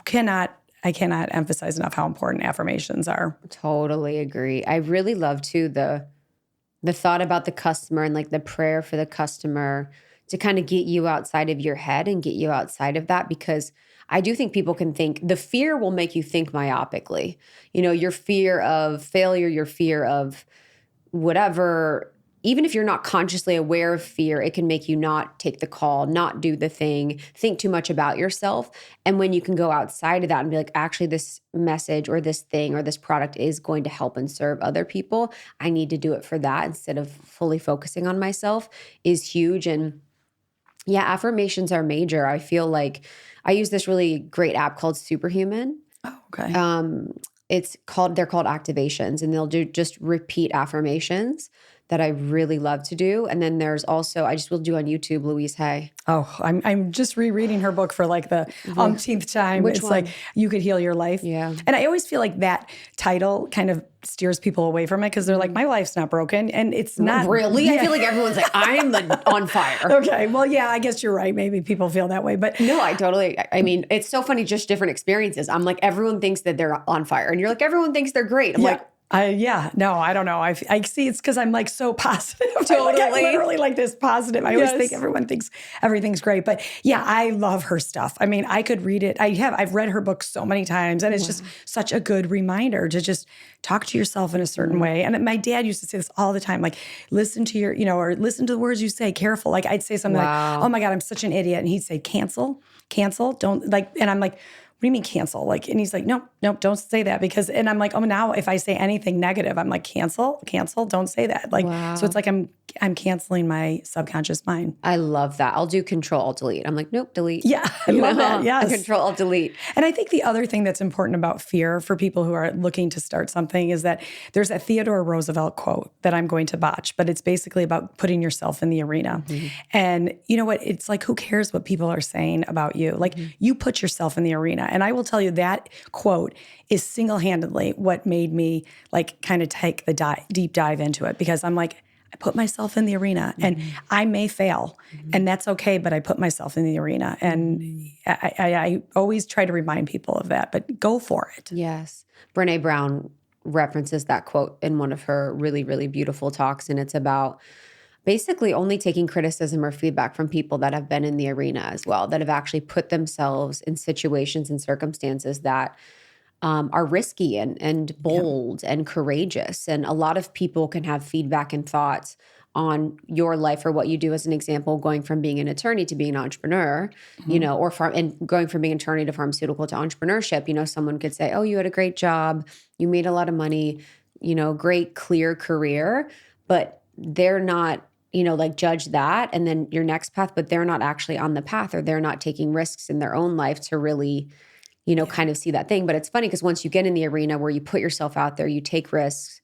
cannot emphasize enough how important affirmations are. Totally agree. I really love too the thought about the customer and like the prayer for the customer to kind of get you outside of your head and get you outside of that, because I do think people can think, the fear will make you think myopically. Your fear of failure, your fear of whatever, even if you're not consciously aware of fear, it can make you not take the call, not do the thing, think too much about yourself. And when you can go outside of that and be like, actually, this message or this thing or this product is going to help and serve other people, I need to do it for that instead of fully focusing on myself, is huge. And yeah, affirmations are major. I feel like I use this really great app called Superhuman. Oh, okay. They're called activations, and they'll do just repeat affirmations that I really love to do. And then there's also, I just will do on YouTube, Louise Hay. Oh, I'm just rereading her book for like the umpteenth time. Which it's one? like You Could Heal Your Life. Yeah. And I always feel like that title kind of steers people away from it because they're like, my life's not broken. And it's not. Really? Yeah. I feel like everyone's like, I'm on fire. Okay. Well, yeah, I guess you're right. Maybe people feel that way. But no, I mean, it's so funny, just different experiences. I'm like, everyone thinks that they're on fire. And you're like, everyone thinks they're great. I'm like, no, I don't know. I see it's because I'm like so positive. Totally. I'm literally like this positive. I always think everyone thinks everything's great. But yeah, I love her stuff. I mean, I could read it. I've read her book so many times, and it's just such a good reminder to just talk to yourself in a certain way. And my dad used to say this all the time, like, listen to your, or listen to the words you say, careful. Like I'd say something like, oh my God, I'm such an idiot. And he'd say, cancel, don't like, and I'm like, what do you mean cancel? Like, and he's like, nope, don't say that because, and I'm like, oh, now if I say anything negative, I'm like, cancel, don't say that. Like, so it's like, I'm canceling my subconscious mind. I love that. I'll do Control Alt Delete. I'm like, nope, delete. Yeah, I love that. Yes. Control Alt Delete. And I think the other thing that's important about fear for people who are looking to start something is that there's a Theodore Roosevelt quote that I'm going to botch, but it's basically about putting yourself in the arena. And you know what? It's like, who cares what people are saying about you? Like you put yourself in the arena. And I will tell you that quote is single-handedly what made me like kind of take the deep dive into it, because I'm like, I put myself in the arena and I may fail and that's okay, but I put myself in the arena. And I always try to remind people of that, but go for it. Yes. Brene Brown references that quote in one of her really, really beautiful talks. And it's about basically only taking criticism or feedback from people that have been in the arena as well, that have actually put themselves in situations and circumstances that are risky and bold and courageous. And a lot of people can have feedback and thoughts on your life or what you do. As an example, going from being an attorney to being an entrepreneur, you know, or going from being an attorney to pharmaceutical to entrepreneurship, you know, someone could say, oh, you had a great job, you made a lot of money, you know, great, clear career, but they're not, you know, like judge that and then your next path, but they're not actually on the path, or they're not taking risks in their own life to really, you know, kind of see that thing. But it's funny because once you get in the arena where you put yourself out there, you take risks,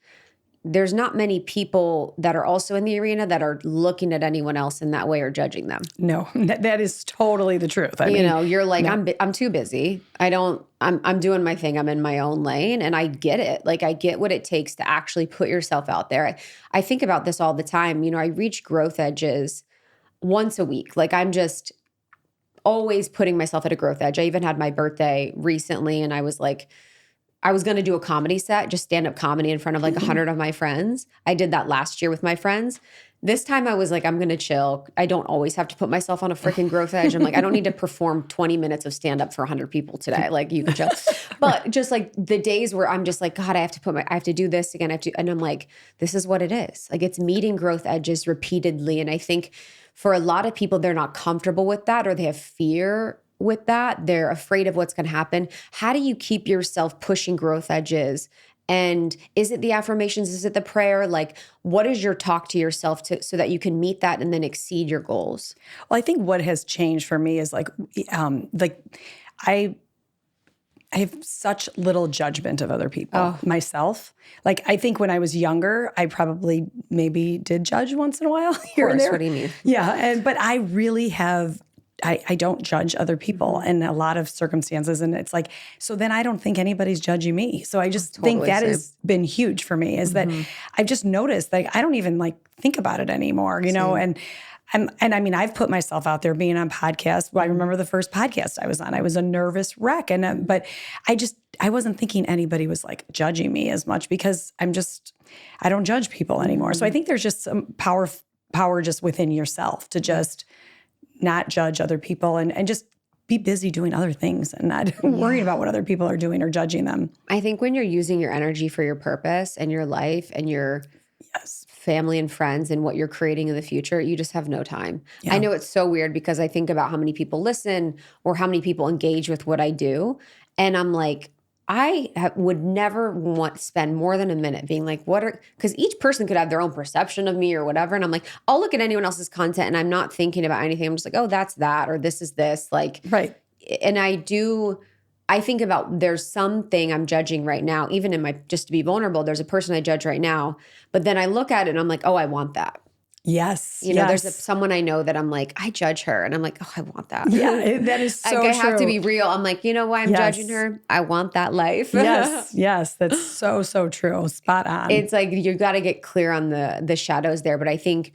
there's not many people that are also in the arena that are looking at anyone else in that way or judging them. No, that is totally the truth. I mean, know, you're like, I'm too busy. I'm doing my thing. I'm in my own lane, and I get it. Like I get what it takes to actually put yourself out there. I think about this all the time. You know, I reach growth edges once a week. Like I'm just always putting myself at a growth edge. I even had my birthday recently, and I was like, I was going to do a comedy set, just stand-up comedy in front of like 100 of my friends. I did that last year with my friends. This time I was like, I'm going to chill. I don't always have to put myself on a freaking growth edge. I'm like, I don't need to perform 20 minutes of stand-up for 100 people today. Like you can chill. But just like the days where I'm just like, God, I have to do this again. And I'm like, this is what it is. Like it's meeting growth edges repeatedly. And I think for a lot of people, they're not comfortable with that, or they have fear with that. They're afraid of what's going to happen. How do you keep yourself pushing growth edges? And is it the affirmations? Is it the prayer? Like, what is your talk to yourself so that you can meet that and then exceed your goals? Well, I think what has changed for me is like I have such little judgment of other people, myself. Like, I think when I was younger, I probably maybe did judge once in a while here and there. What do you mean? Yeah, but I really have. I don't judge other people in a lot of circumstances. And it's like, so then I don't think anybody's judging me. So I just think that has been huge for me, is that I've just noticed, like, I don't even like think about it anymore, you know? And I mean, I've put myself out there being on podcasts. Well, I remember the first podcast I was on, I was a nervous wreck. But I wasn't thinking anybody was like judging me as much, because I don't judge people anymore. So I think there's just some power just within yourself to just not judge other people and just be busy doing other things and not worrying about what other people are doing or judging them. I think when you're using your energy for your purpose and your life and your family and friends and what you're creating in the future, you just have no time. Yeah. I know it's so weird because I think about how many people listen or how many people engage with what I do. And I'm like, would never want to spend more than a minute being like, because each person could have their own perception of me or whatever. And I'm like, I'll look at anyone else's content and I'm not thinking about anything. I'm just like, oh, that's that, or this is this. Like, right. And I think about, there's something I'm judging right now, even in just to be vulnerable, there's a person I judge right now, but then I look at it and I'm like, oh, I want that. Yes. You know, there's someone I know that I'm like, I judge her. And I'm like, oh, I want that. Yeah, that is so like, I true. have to be real. I'm like, you know why I'm judging her? I want that life. Yes. That's so true. Spot on. It's like, you got to get clear on the shadows there. But I think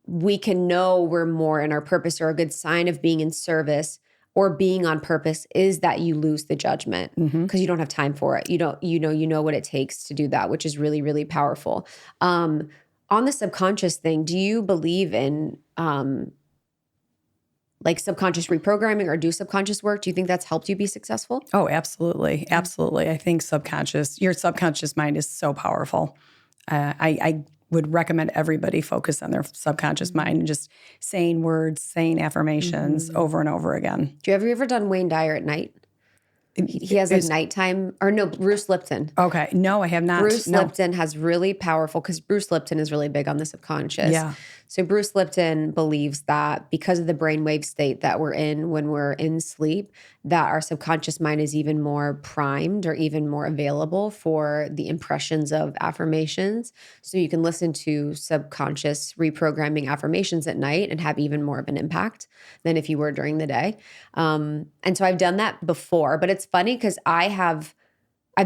we can know we're more in our purpose, or a good sign of being in service or being on purpose is that you lose the judgment because you don't have time for it. You know what it takes to do that, which is really, really powerful. On the subconscious thing, do you believe in like subconscious reprogramming or do subconscious work? Do you think that's helped you be successful? Oh, absolutely. Absolutely. I think your subconscious mind is so powerful. I would recommend everybody focus on their subconscious mind and just saying words, saying affirmations over and over again. Have you ever done Wayne Dyer at night? He has a nighttime, or no, Bruce Lipton. Okay. No, I have not. Bruce Lipton has really powerful, because Bruce Lipton is really big on the subconscious. Yeah. So Bruce Lipton believes that because of the brainwave state that we're in when we're in sleep, that our subconscious mind is even more primed or even more available for the impressions of affirmations. So you can listen to subconscious reprogramming affirmations at night and have even more of an impact than if you were during the day. And so I've done that before, but it's funny because I've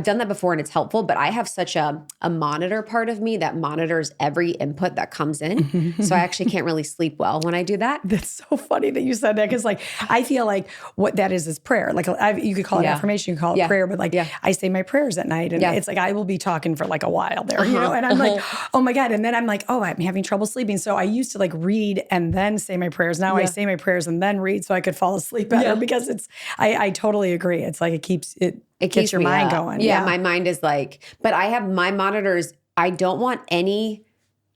done that before and it's helpful, but I have such a monitor part of me that monitors every input that comes in. So I actually can't really sleep well when I do that. That's so funny that you said that, because like I feel like what that is prayer. Like you could call it affirmation, you could call it prayer, but like I say my prayers at night, and it's like I will be talking for like a while there, you know, and I'm like, oh my God. And then I'm like, oh, I'm having trouble sleeping. So I used to like read and then say my prayers. Now I say my prayers and then read so I could fall asleep better, because I totally agree. It's like it keeps gets your mind going. Yeah, my mind is like, but I have my monitors. I don't want any.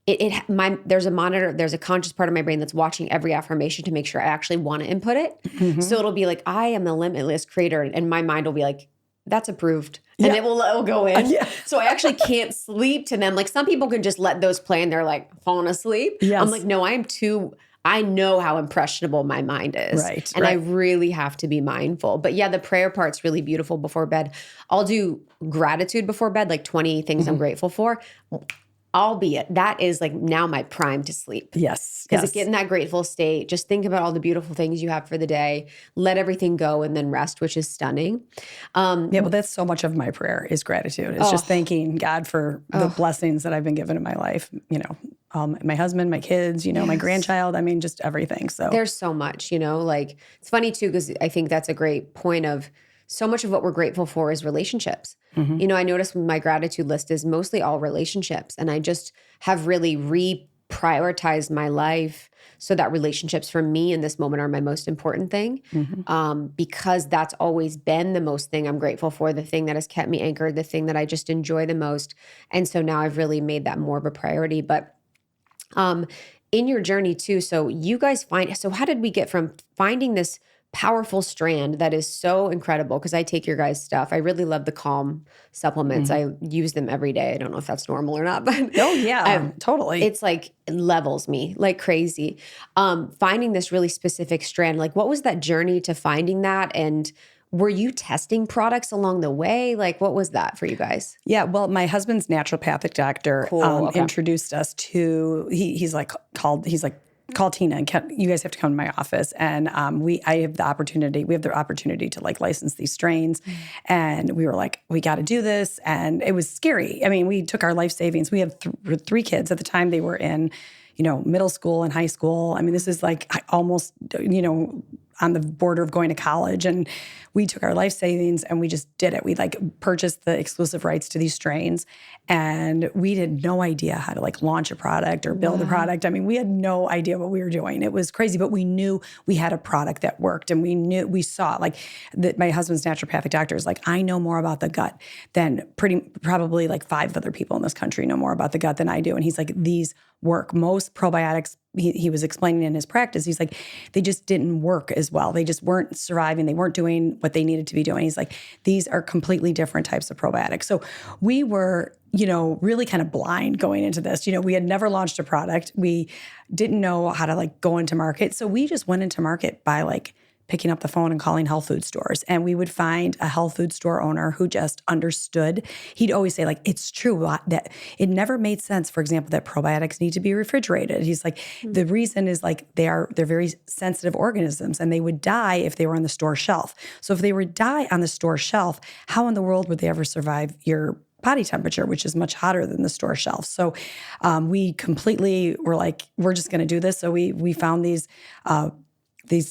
There's a monitor. There's a conscious part of my brain that's watching every affirmation to make sure I actually want to input it. So it'll be like, I am the limitless creator, and my mind will be like, that's approved, and it'll go in. So I actually can't sleep to them. Like some people can just let those play and they're like falling asleep. I'm like, no, I know how impressionable my mind is. And I really have to be mindful. But yeah, the prayer part's really beautiful before bed. I'll do gratitude before bed, like 20 things I'm grateful for. That is like now my prime to sleep. Yes. Because get in that grateful state. Just think about all the beautiful things you have for the day. Let everything go and then rest, which is stunning. Well, that's so much of my prayer is gratitude. It's just thanking God for the blessings that I've been given in my life. You know, my husband, my kids, you know, my grandchild. I mean, just everything. So there's so much, you know, like it's funny too, because I think that's a great point of so much of what we're grateful for is relationships. You know, I noticed my gratitude list is mostly all relationships, and I just have really reprioritized my life so that relationships for me in this moment are my most important thing, because that's always been the most thing I'm grateful for, the thing that has kept me anchored, the thing that I just enjoy the most. And so now I've really made that more of a priority. But in your journey too, so you guys how did we get from finding this powerful strand that is so incredible? Because I take your guys' stuff. I really love the Calm supplements. I use them every day. I don't know if that's normal or not, but totally. It's like it levels me like crazy. Finding this really specific strand, like what was that journey to finding that? And were you testing products along the way? Like what was that for you guys? Yeah, well, my husband's naturopathic doctor introduced us to, he's like, call Tina and you guys have to come to my office. And we have the opportunity to like license these strains. And we were like, we got to do this. And it was scary. I mean, we took our life savings. We had three kids at the time. They were in, you know, middle school and high school. I mean, this is like almost, you know, on the border of going to college. And we took our life savings and we just did it. We like purchased the exclusive rights to these strains, and we had no idea how to like launch a product or build a product. I mean, we had no idea what we were doing. It was crazy, but we knew we had a product that worked, and we saw like that. My husband's naturopathic doctor is like, I know more about the gut than probably like 5 other people in this country know more about the gut than I do. And he's like, these work. Most probiotics, he was explaining in his practice, he's like, they just didn't work as well. They just weren't surviving. They weren't doing what they needed to be doing. He's like, these are completely different types of probiotics. So we were, you know, really kind of blind going into this. You know, we had never launched a product. We didn't know how to like go into market. So we just went into market by like picking up the phone and calling health food stores. And we would find a health food store owner who just understood. He'd always say like, it's true that it never made sense, for example, that probiotics need to be refrigerated. He's like, the reason is like they're very sensitive organisms and they would die if they were on the store shelf. So if they would die on the store shelf, how in the world would they ever survive your body temperature, which is much hotter than the store shelf? So we completely were like, we're just going to do this. So we found these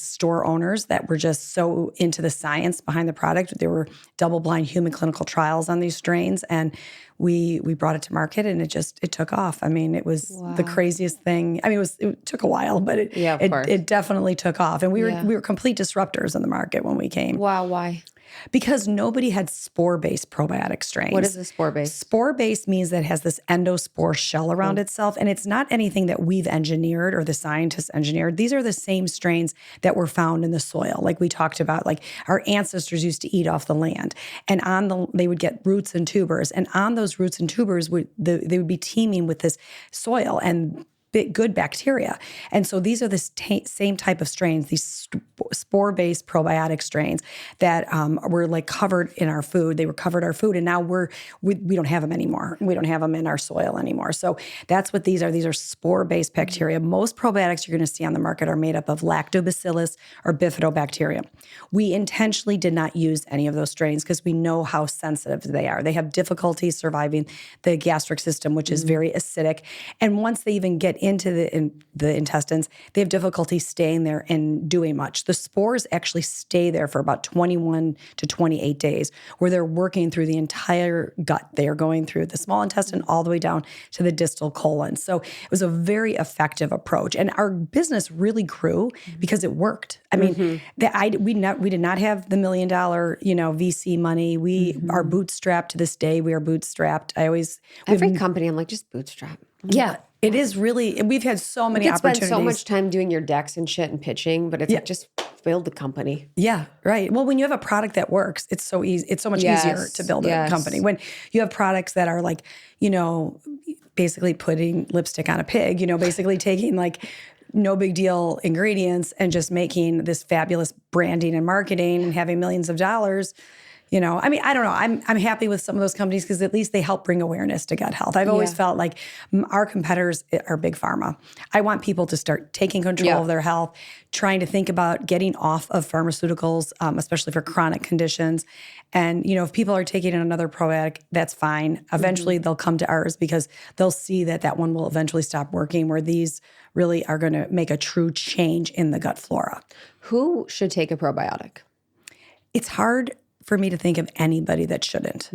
store owners that were just so into the science behind the product. There were double-blind human clinical trials on these strains, and we brought it to market, and it took off. I mean, it was the craziest thing. I mean, it took a while, but it definitely took off. And we were complete disruptors in the market when we came. Wow, why? Because nobody had spore-based probiotic strains. What is a spore-based? Spore-based means that it has this endospore shell around itself, and it's not anything that we've engineered or the scientists engineered. These are the same strains that were found in the soil, like we talked about. Like our ancestors used to eat off the land, and they would get roots and tubers, and on those roots and tubers they would be teeming with this soil and good bacteria. And so these are the same type of strains, these spore-based probiotic strains that were like covered in our food. They were covered our food, and now we don't have them anymore. We don't have them in our soil anymore. So that's what these are. These are spore-based bacteria. Most probiotics you're going to see on the market are made up of lactobacillus or bifidobacterium. We intentionally did not use any of those strains because we know how sensitive they are. They have difficulty surviving the gastric system, which is very acidic. And once they even get into the intestines, they have difficulty staying there and doing much. The spores actually stay there for about 21 to 28 days, where they're working through the entire gut. They are going through the small intestine all the way down to the distal colon. So it was a very effective approach. And our business really grew because it worked. I mean, we did not have the $1 million, VC money. We are bootstrapped to this day. We are bootstrapped. Every company, I'm like, just bootstrap. Yeah. It is really, we've had so many opportunities. Spend so much time doing your decks and shit and pitching, but it's like, just build the company. Yeah, right. Well, when you have a product that works, it's so easy. It's so much easier to build a company. When you have products that are like, basically putting lipstick on a pig, basically taking like no big deal ingredients and just making this fabulous branding and marketing and having millions of dollars. I mean, I don't know. I'm happy with some of those companies because at least they help bring awareness to gut health. I've always felt like our competitors are big pharma. I want people to start taking control of their health, trying to think about getting off of pharmaceuticals, especially for chronic conditions. And, if people are taking another probiotic, that's fine. Eventually they'll come to ours because they'll see that one will eventually stop working, where these really are going to make a true change in the gut flora. Who should take a probiotic? It's hard for me to think of anybody that shouldn't.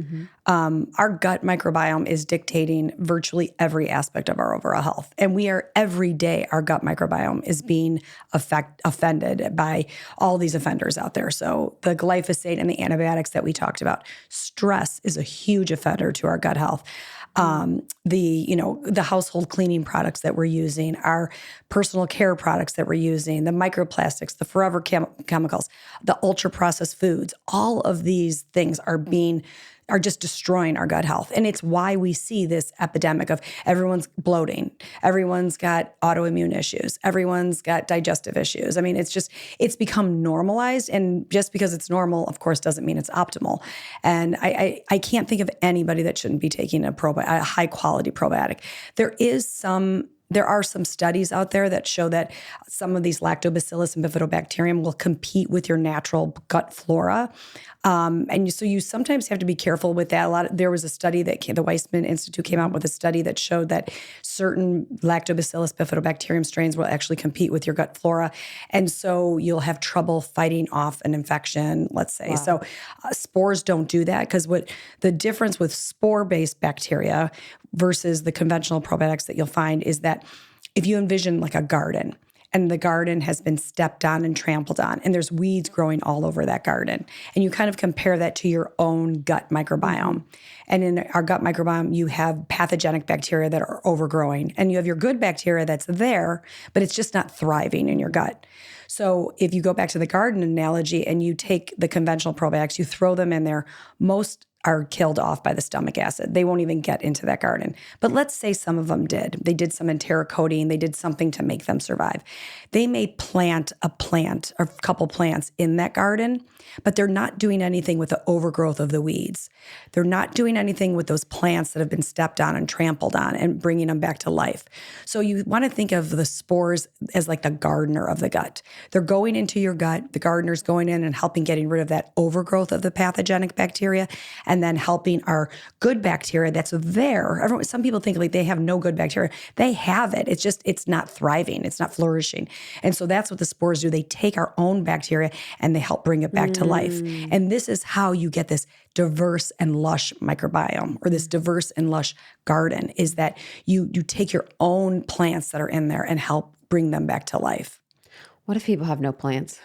Our gut microbiome is dictating virtually every aspect of our overall health. And every day, our gut microbiome is being offended by all these offenders out there. So the glyphosate and the antibiotics that we talked about, stress is a huge offender to our gut health. The household cleaning products that we're using, our personal care products that we're using, the microplastics, the forever chemicals, the ultra processed foods, all of these things are just destroying our gut health. And it's why we see this epidemic of everyone's bloating, everyone's got autoimmune issues, everyone's got digestive issues. I mean, it's become normalized. And just because it's normal, of course, doesn't mean it's optimal. And I can't think of anybody that shouldn't be taking a high quality probiotic. There are some studies out there that show that some of these lactobacillus and bifidobacterium will compete with your natural gut flora. So you sometimes have to be careful with that. There was a study that the Weissman Institute came out with a study that showed that certain lactobacillus bifidobacterium strains will actually compete with your gut flora. And so you'll have trouble fighting off an infection, let's say. Wow. So spores don't do that, because what the difference with spore-based bacteria versus the conventional probiotics that you'll find is that if you envision like a garden, and the garden has been stepped on and trampled on, and there's weeds growing all over that garden, and you kind of compare that to your own gut microbiome. And in our gut microbiome, you have pathogenic bacteria that are overgrowing, and you have your good bacteria that's there, but it's just not thriving in your gut. So if you go back to the garden analogy and you take the conventional probiotics, you throw them in there, most are killed off by the stomach acid. They won't even get into that garden. But let's say some of them did. They did some enterocoating. They did something to make them survive. They may plant a couple plants in that garden, but they're not doing anything with the overgrowth of the weeds. They're not doing anything with those plants that have been stepped on and trampled on and bringing them back to life. So you want to think of the spores as like the gardener of the gut. They're going into your gut. The gardener's going in and helping getting rid of that overgrowth of the pathogenic bacteria. and then helping our good bacteria that's there. Some people think like they have no good bacteria. They have it. It's just, it's not thriving. It's not flourishing. And so that's what the spores do. They take our own bacteria and they help bring it back to life. And this is how you get this diverse and lush microbiome, or this diverse and lush garden, is that you take your own plants that are in there and help bring them back to life. What if people have no plants?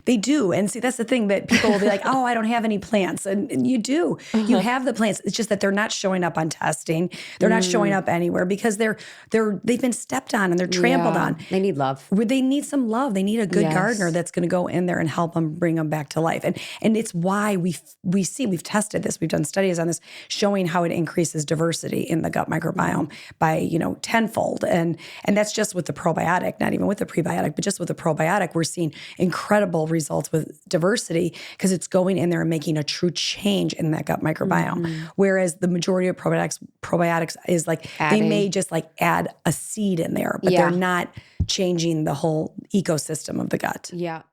They do. And see, that's the thing, that people will be like, oh, I don't have any plants. And you do. You have the plants. It's just that they're not showing up on testing. They're not showing up anywhere because they've been stepped on and they're trampled on. They need love. They need some love. They need a good gardener that's going to go in there and help them bring them back to life. And it's why we've tested this. We've done studies on this showing how it increases diversity in the gut microbiome by, tenfold. And that's just with the probiotic, not even with the prebiotic, but just with the probiotic, we're seeing incredible results with diversity because it's going in there and making a true change in that gut microbiome. Whereas the majority of probiotics is like, they may just like add a seed in there, but they're not changing the whole ecosystem of the gut. Yeah.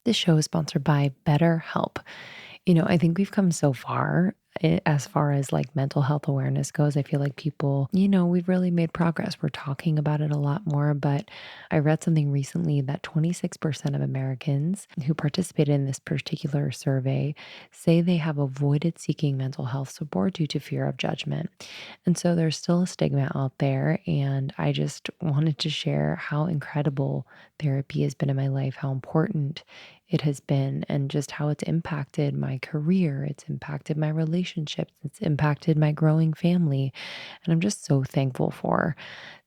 This show is sponsored by BetterHelp. I think we've come so far as far as like mental health awareness goes. I feel like people, we've really made progress. We're talking about it a lot more, but I read something recently that 26% of Americans who participated in this particular survey say they have avoided seeking mental health support due to fear of judgment. And so there's still a stigma out there. And I just wanted to share how incredible therapy has been in my life, how important it has been, and just how it's impacted my career. It's impacted my relationships. It's impacted my growing family. And I'm just so thankful for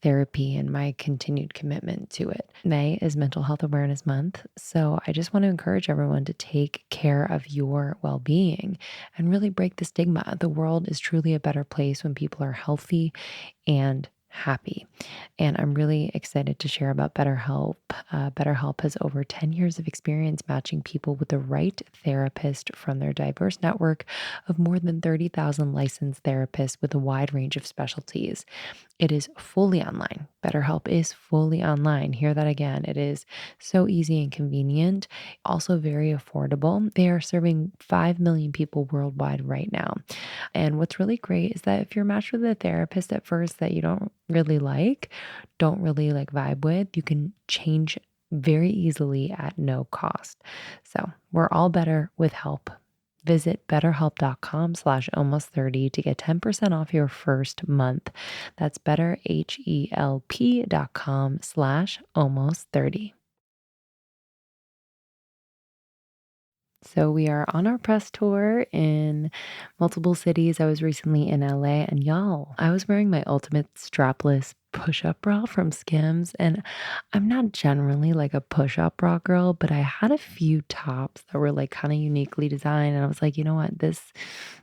therapy and my continued commitment to it. May is Mental Health Awareness Month. So I just want to encourage everyone to take care of your well-being and really break the stigma. The world is truly a better place when people are healthy and happy. And I'm really excited to share about BetterHelp. BetterHelp has over 10 years of experience matching people with the right therapist from their diverse network of more than 30,000 licensed therapists with a wide range of specialties. It is fully online. BetterHelp is fully online. Hear that again. It is so easy and convenient, also very affordable. They are serving 5 million people worldwide right now. And what's really great is that if you're matched with a therapist at first that you don't really vibe with, you can change very easily at no cost. So we're all better with help. Visit betterhelp.com/almost30 to get 10% off your first month. That's betterhelp.com/almost30. So we are on our press tour in multiple cities. I was recently in LA, and y'all, I was wearing my ultimate strapless push-up bra from Skims. And I'm not generally like a push-up bra girl, but I had a few tops that were like kind of uniquely designed. And I was like, you know what? This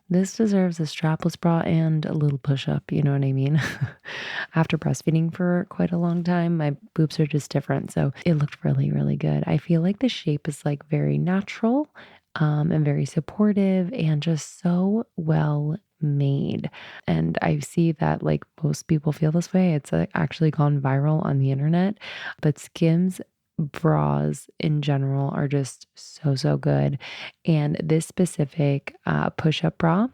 deserves a strapless bra and a little push-up. You know what I mean? After breastfeeding for quite a long time, my boobs are just different. So it looked really, really good. I feel like the shape is like very natural and very supportive and just so well made. And I see that like most people feel this way. It's actually gone viral on the internet, but Skims bras in general are just so, so good. And this specific push-up bra,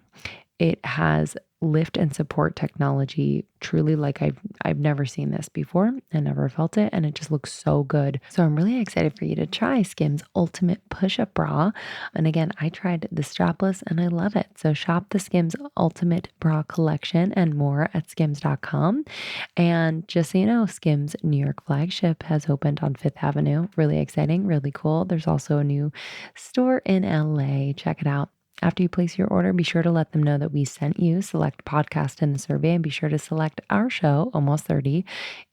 it has lift and support technology, truly like I've never seen this before. I never felt it, and it just looks so good. So I'm really excited for you to try Skims Ultimate Push-Up Bra. And again, I tried the strapless and I love it. So shop the Skims Ultimate Bra collection and more at skims.com. And just so you know, Skims New York flagship has opened on 5th Avenue. Really exciting, really cool. There's also a new store in LA. Check it out. After you place your order, be sure to let them know that we sent you. Select podcast in the survey and be sure to select our show, Almost 30,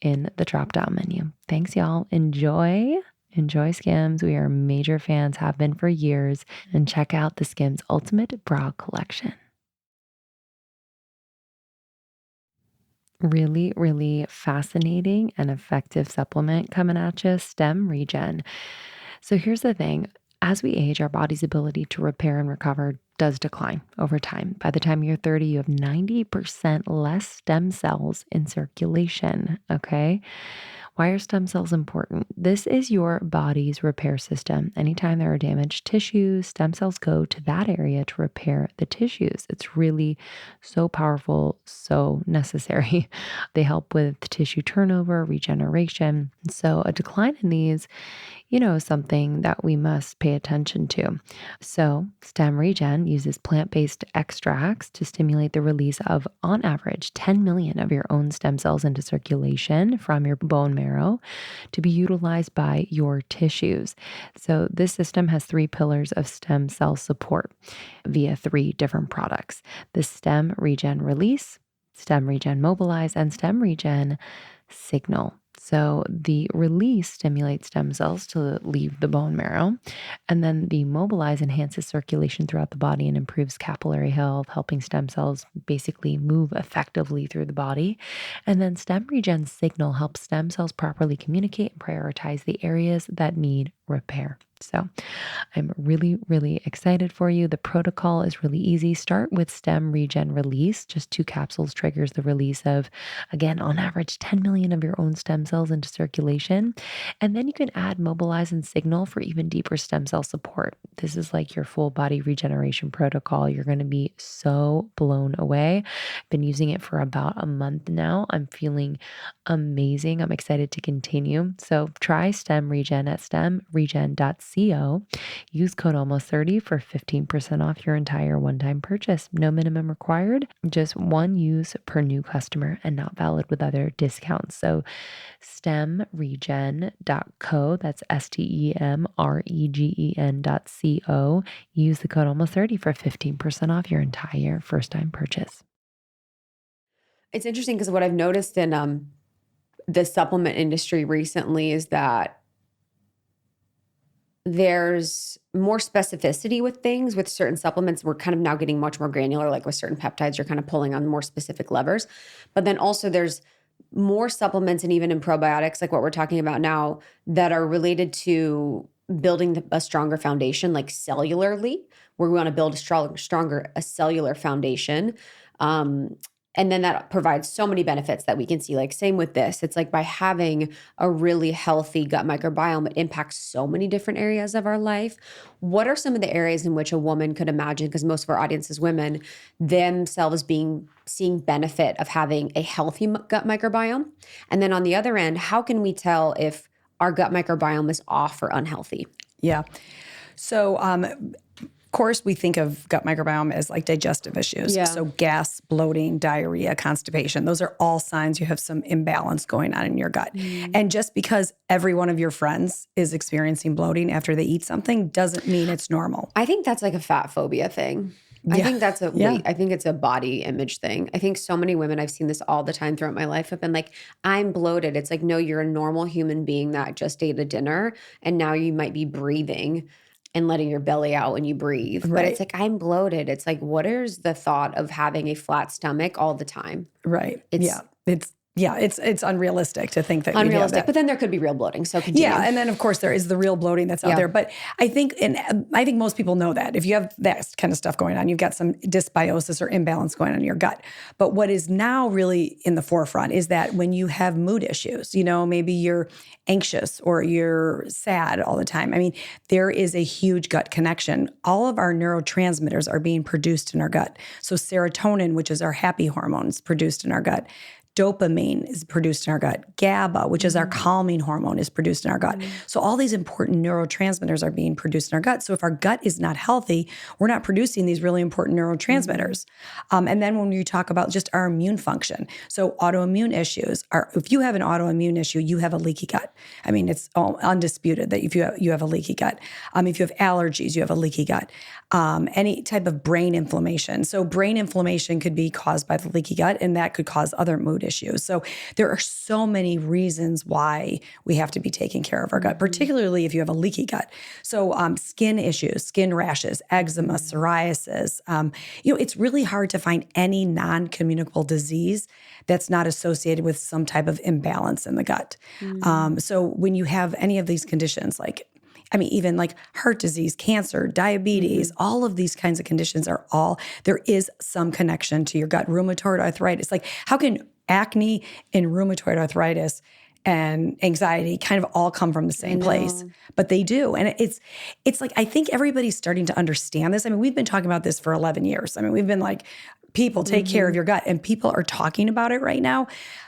in the drop-down menu. Thanks, y'all. Enjoy Skims. We are major fans, have been for years. And check out the Skims Ultimate Bra Collection. Really, really fascinating and effective supplement coming at you, Stem Regen. So here's the thing. As we age, our body's ability to repair and recover does decline over time. By the time you're 30, you have 90% less stem cells in circulation, okay? Why are stem cells important? This is your body's repair system. Anytime there are damaged tissues, stem cells go to that area to repair the tissues. It's really so powerful, so necessary. They help with tissue turnover, regeneration. So a decline in these, is something that we must pay attention to. So Stem Regen uses plant-based extracts to stimulate the release of, on average, 10 million of your own stem cells into circulation from your bone marrow to be utilized by your tissues. So this system has 3 pillars of stem cell support via 3 different products: the Stem Regen Release, Stem Regen Mobilize, and Stem Regen Signal. So the release stimulates stem cells to leave the bone marrow, and then the mobilize enhances circulation throughout the body and improves capillary health, helping stem cells basically move effectively through the body. And then Stem Regen Signal helps stem cells properly communicate and prioritize the areas that need repair. So I'm really, really excited for you. The protocol is really easy. Start with Stem Regen Release. Just 2 capsules triggers the release of, again, on average, 10 million of your own stem cells into circulation. And then you can add Mobilize and Signal for even deeper stem cell support. This is like your full body regeneration protocol. You're going to be so blown away. I've been using it for about a month now. I'm feeling amazing. I'm excited to continue. So try Stem Regen at stemregen.co. Use code almost30 for 15% off your entire one-time purchase. No minimum required, just 1 use per new customer and not valid with other discounts. So stemregen.co, that's STEMREGEN.co. Use the code almost30 for 15% off your entire first-time purchase. It's interesting because what I've noticed in the supplement industry recently is that there's more specificity with things. With certain supplements, we're kind of now getting much more granular, like with certain peptides, you're kind of pulling on more specific levers. But then also there's more supplements, and even in probiotics, like what we're talking about now, that are related to building a stronger foundation, like cellularly, where we want to build a stronger cellular foundation. And then that provides so many benefits that we can see. Like same with this, it's like by having a really healthy gut microbiome, it impacts so many different areas of our life. What are some of the areas in which a woman could imagine, because most of our audience is women, themselves seeing benefit of having a healthy gut microbiome? And then on the other end, how can we tell if our gut microbiome is off or unhealthy? Yeah. So, of course, we think of gut microbiome as like digestive issues. Yeah. So gas, bloating, diarrhea, constipation, those are all signs you have some imbalance going on in your gut. And just because every one of your friends is experiencing bloating after they eat something doesn't mean it's normal. I think that's like a fat phobia thing. Yeah. I think that's I think it's a body image thing. I think so many women, I've seen this all the time throughout my life, have been like, I'm bloated. It's like, no, you're a normal human being that just ate a dinner and now you might be breathing and letting your belly out when you breathe. Right. But it's like, I'm bloated. It's like, what is the thought of having a flat stomach all the time? Right. It's unrealistic to think that we have that. But then there could be real bloating. So continue. Yeah, and then of course there is the real bloating that's out there. But I think most people know that if you have that kind of stuff going on, you've got some dysbiosis or imbalance going on in your gut. But what is now really in the forefront is that when you have mood issues, maybe you're anxious or you're sad all the time. I mean, there is a huge gut connection. All of our neurotransmitters are being produced in our gut. So serotonin, which is our happy hormone, is produced in our gut. Dopamine is produced in our gut. GABA, which is our calming hormone, is produced in our gut. So all these important neurotransmitters are being produced in our gut. So if our gut is not healthy, we're not producing these really important neurotransmitters. And then when you talk about just our immune function, so autoimmune issues if you have an autoimmune issue, you have a leaky gut. I mean, it's undisputed that if you have a leaky gut. If you have allergies, you have a leaky gut. Any type of brain inflammation. So brain inflammation could be caused by the leaky gut, and that could cause other mood issues. So there are so many reasons why we have to be taking care of our gut, particularly if you have a leaky gut. So skin issues, skin rashes, eczema, psoriasis. It's really hard to find any non-communicable disease that's not associated with some type of imbalance in the gut. So when you have any of these conditions, even like heart disease, cancer, diabetes, all of these kinds of conditions there is some connection to your gut. Rheumatoid arthritis. Like, how can acne and rheumatoid arthritis and anxiety kind of all come from the same place, but they do. And it's like, I think everybody's starting to understand this. I mean, we've been talking about this for 11 years. I mean, we've been like, people take care of your gut, and people are talking about it right now,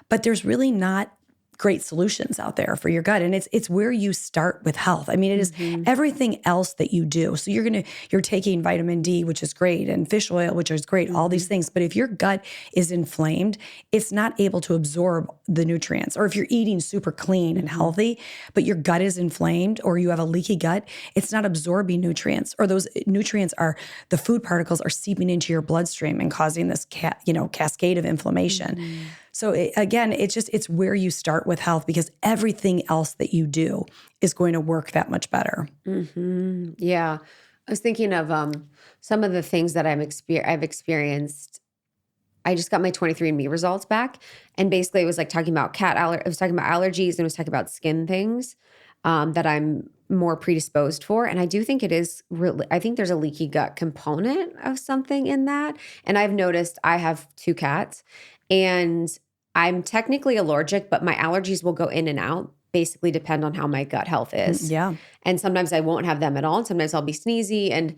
but there's really not great solutions out there for your gut. And it's where you start with health. I mean, it is everything else that you do. So you're taking vitamin D, which is great, and fish oil, which is great, all these things. But if your gut is inflamed, it's not able to absorb the nutrients. Or if you're eating super clean and healthy, but your gut is inflamed, or you have a leaky gut, it's not absorbing nutrients, or those nutrients the food particles are seeping into your bloodstream and causing this cascade of inflammation. So again, it's where you start with health, because everything else that you do is going to work that much better. Yeah. I was thinking of some of the things that I've experienced. I just got my 23andMe results back. And basically it was like talking about it was talking about allergies, and it was talking about skin things that I'm more predisposed for. And I do think I think there's a leaky gut component of something in that. And I've noticed I have 2 cats, and I'm technically allergic, but my allergies will go in and out, basically depend on how my gut health is. Yeah. And sometimes I won't have them at all. And sometimes I'll be sneezy. And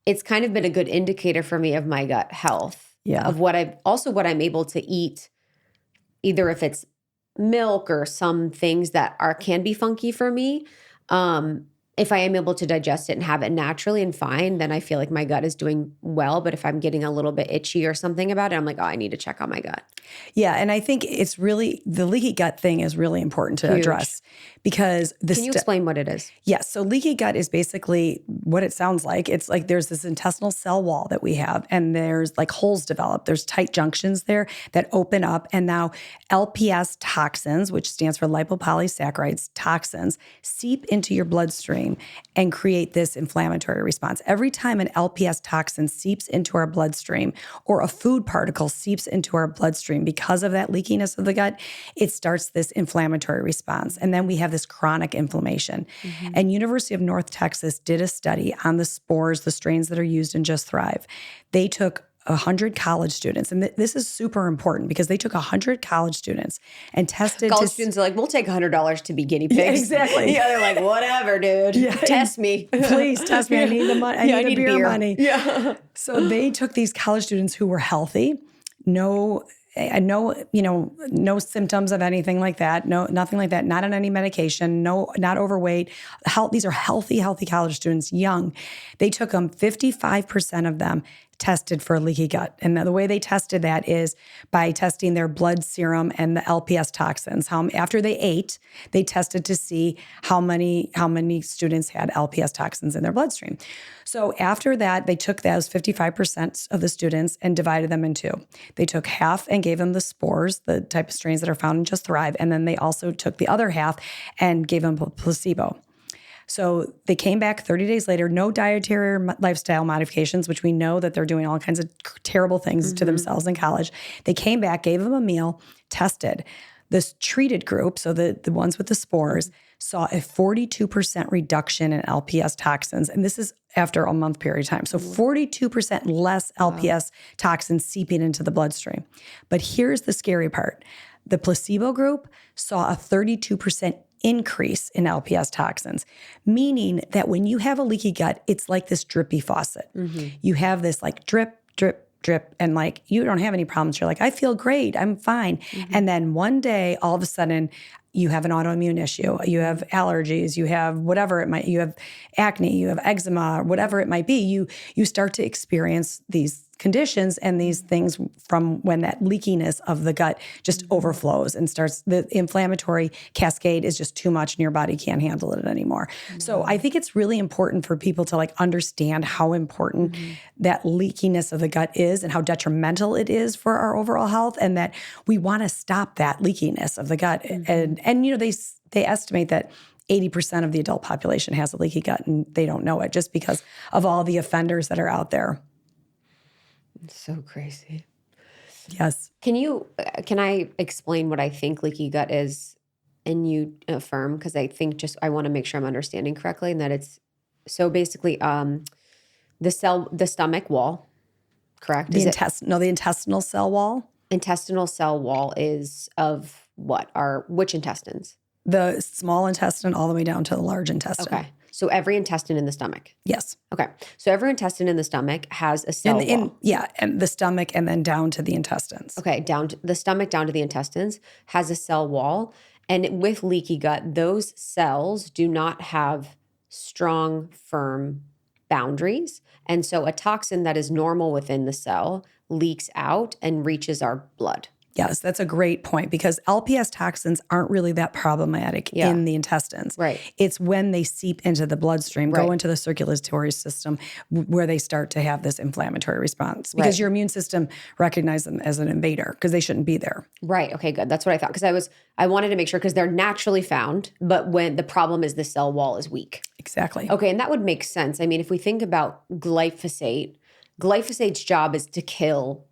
it's kind of been a good indicator for me of my gut health. Yeah. Of what I'm able to eat, either if it's milk or some things that can be funky for me. If I am able to digest it and have it naturally and fine, then I feel like my gut is doing well. But if I'm getting a little bit itchy or something about it, I'm like, oh, I need to check on my gut. Yeah. And I think it's really, the leaky gut thing is really important to address, because Can you explain what it is? Yes. So leaky gut is basically what it sounds like. It's like there's this intestinal cell wall that we have, and there's like holes developed. There's tight junctions there that open up. And now LPS toxins, which stands for lipopolysaccharides toxins, seep into your bloodstream and create this inflammatory response. Every time an LPS toxin seeps into our bloodstream, or a food particle seeps into our bloodstream because of that leakiness of the gut, it starts this inflammatory response. And then we have this chronic inflammation. And University of North Texas did a study on the spores, the strains that are used in Just Thrive. They took 100 college students. And this is super important, because they took 100 college students and tested. College students are like, we'll take $100 to be guinea pigs. Yeah, exactly. Yeah, they're like, whatever, dude. Yeah, test me. Please test me. I need the money. I need the beer money. Yeah. So they took these college students who were healthy, no symptoms of anything like that. No, nothing like that. Not on any medication. No, not overweight. These are healthy college students, young. They took them, 55% of them tested for leaky gut. And the way they tested that is by testing their blood serum and the LPS toxins. After they ate, they tested to see how many students had LPS toxins in their bloodstream. So after that, they took those 55% of the students and divided them in 2. They took half and gave them the spores, the type of strains that are found in Just Thrive. And then they also took the other half and gave them a placebo. So they came back 30 days later, no dietary or lifestyle modifications, which we know that they're doing all kinds of terrible things to themselves in college. They came back, gave them a meal, tested. This treated group, so the ones with the spores, saw a 42% reduction in LPS toxins. And this is after a month period of time. So 42% less LPS toxins seeping into the bloodstream. But here's the scary part. The placebo group saw a 32% increase in LPS toxins, meaning that when you have a leaky gut, it's like this drippy faucet. You have this like drip, drip, drip, and like you don't have any problems. You're like, I feel great, I'm fine. And then one day, all of a sudden, you have an autoimmune issue, you have allergies, you have whatever it might, you have acne, you have eczema, whatever it might be, you start to experience these conditions and these things from when that leakiness of the gut just overflows and starts, the inflammatory cascade is just too much and your body can't handle it anymore. So I think it's really important for people to like understand how important that leakiness of the gut is and how detrimental it is for our overall health, and that we want to stop that leakiness of the gut. And you know, they estimate that 80% of the adult population has a leaky gut and they don't know it just because of all the offenders that are out there. It's so crazy. Yes. Can I explain what I think leaky gut is, and you affirm? Because I think I want to make sure I'm understanding correctly, and that it's so basically the stomach wall, correct? The intestinal cell wall. intestinal cell wall is of what? Which intestines? The small intestine all the way down to the large intestine. Okay. So every intestine in the stomach. Yes. Okay. So every intestine in the stomach has a cell wall. And the stomach and then down to the intestines. Okay. Down to the stomach, down to the intestines has a cell wall. And with leaky gut, those cells do not have strong, firm boundaries. And so a toxin that is normal within the cell leaks out and reaches our blood. Yes, that's a great point because LPS toxins aren't really that problematic in the intestines. Right. It's when they seep into the bloodstream, go into the circulatory system, where they start to have this inflammatory response because your immune system recognizes them as an invader because they shouldn't be there. Right. Okay, good. That's what I thought because I wanted to make sure because they're naturally found, but when the problem is the cell wall is weak. Exactly. Okay, and that would make sense. I mean, if we think about glyphosate's job is to kill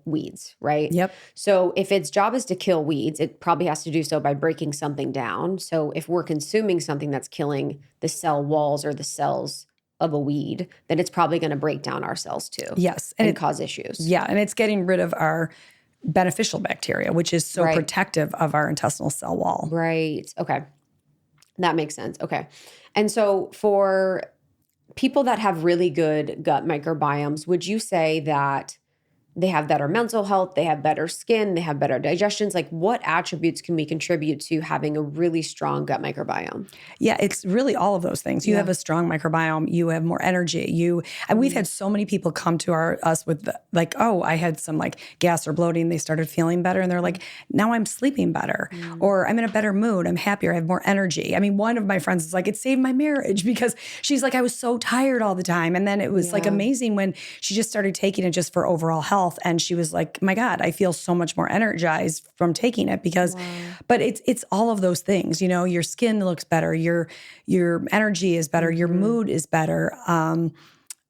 weeds, right? Yep. So if its job is to kill weeds, it probably has to do so by breaking something down. So if we're consuming something that's killing the cell walls or the cells of a weed, then it's probably going to break down our cells too. Yes. And cause issues. Yeah. And it's getting rid of our beneficial bacteria, which is so protective of our intestinal cell wall. Right. Okay. That makes sense. Okay. And so for people that have really good gut microbiomes, would you say that they have better mental health, they have better skin, they have better digestions? Like what attributes can we contribute to having a really strong gut microbiome? Yeah, it's really all of those things. You have a strong microbiome, you have more energy. And we've had so many people come to us with I had some like gas or bloating, they started feeling better and they're like, now I'm sleeping better or I'm in a better mood, I'm happier, I have more energy. I mean, one of my friends is like, it saved my marriage because she's like, I was so tired all the time. And then it was like amazing when she just started taking it just for overall health. And she was like, my God, I feel so much more energized from taking it because, but it's all of those things, your skin looks better, your energy is better, your mood is better. I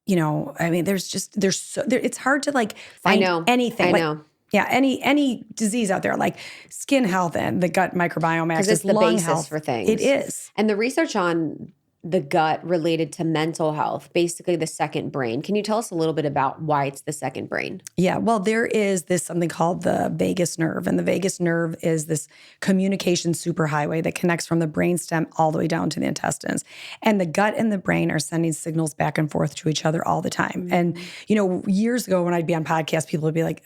mean, it's hard to like find anything. I know. Yeah, any disease out there, like skin health and the gut microbiome access, it's the lung basis health for things. It is. And the research on the gut related to mental health, basically the second brain. Can you tell us a little bit about why it's the second brain? Yeah, well, there is something called the vagus nerve, and the vagus nerve is this communication superhighway that connects from the brainstem all the way down to the intestines. And the gut and the brain are sending signals back and forth to each other all the time. And, years ago when I'd be on podcasts, people would be like,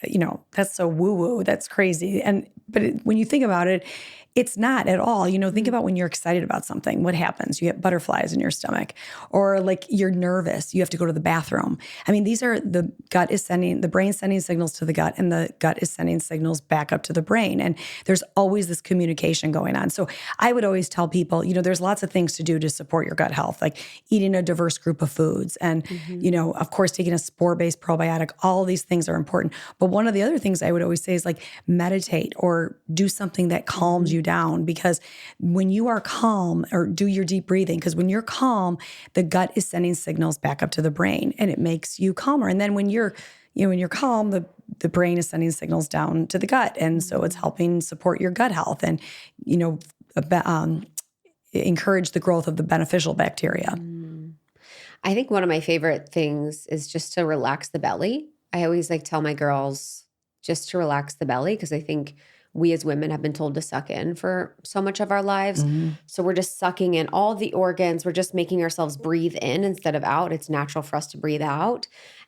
that's so woo-woo, that's crazy. But when you think about it, it's not at all. Think about when you're excited about something, what happens? You get butterflies in your stomach, or like you're nervous, you have to go to the bathroom. I mean, the brain sending signals to the gut, and the gut is sending signals back up to the brain. And there's always this communication going on. So I would always tell people, there's lots of things to do to support your gut health, like eating a diverse group of foods and, of course, taking a spore-based probiotic. All of these things are important. But one of the other things I would always say is like meditate or do something that calms you down, because when you are calm, or do your deep breathing, because when you're calm, the gut is sending signals back up to the brain and it makes you calmer. And then when you're calm, the brain is sending signals down to the gut. And so it's helping support your gut health and, encourage the growth of the beneficial bacteria. I think one of my favorite things is just to relax the belly. I always tell my girls just to relax the belly, because I think we as women have been told to suck in for so much of our lives. So we're just sucking in all the organs. We're just making ourselves breathe in instead of out. It's natural for us to breathe out.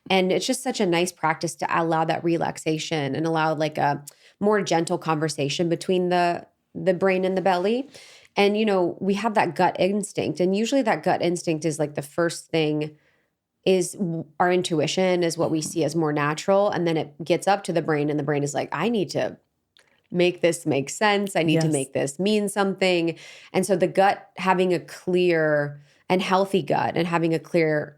And it's just such a nice practice to allow that relaxation and allow like a more gentle conversation between the brain and the belly. And, we have that gut instinct. And usually that gut instinct is like the first thing is our intuition is what we see as more natural. And then it gets up to the brain and the brain is like, I need to make this make sense. I need to make this mean something. And so the gut, having a clear and healthy gut and having a clear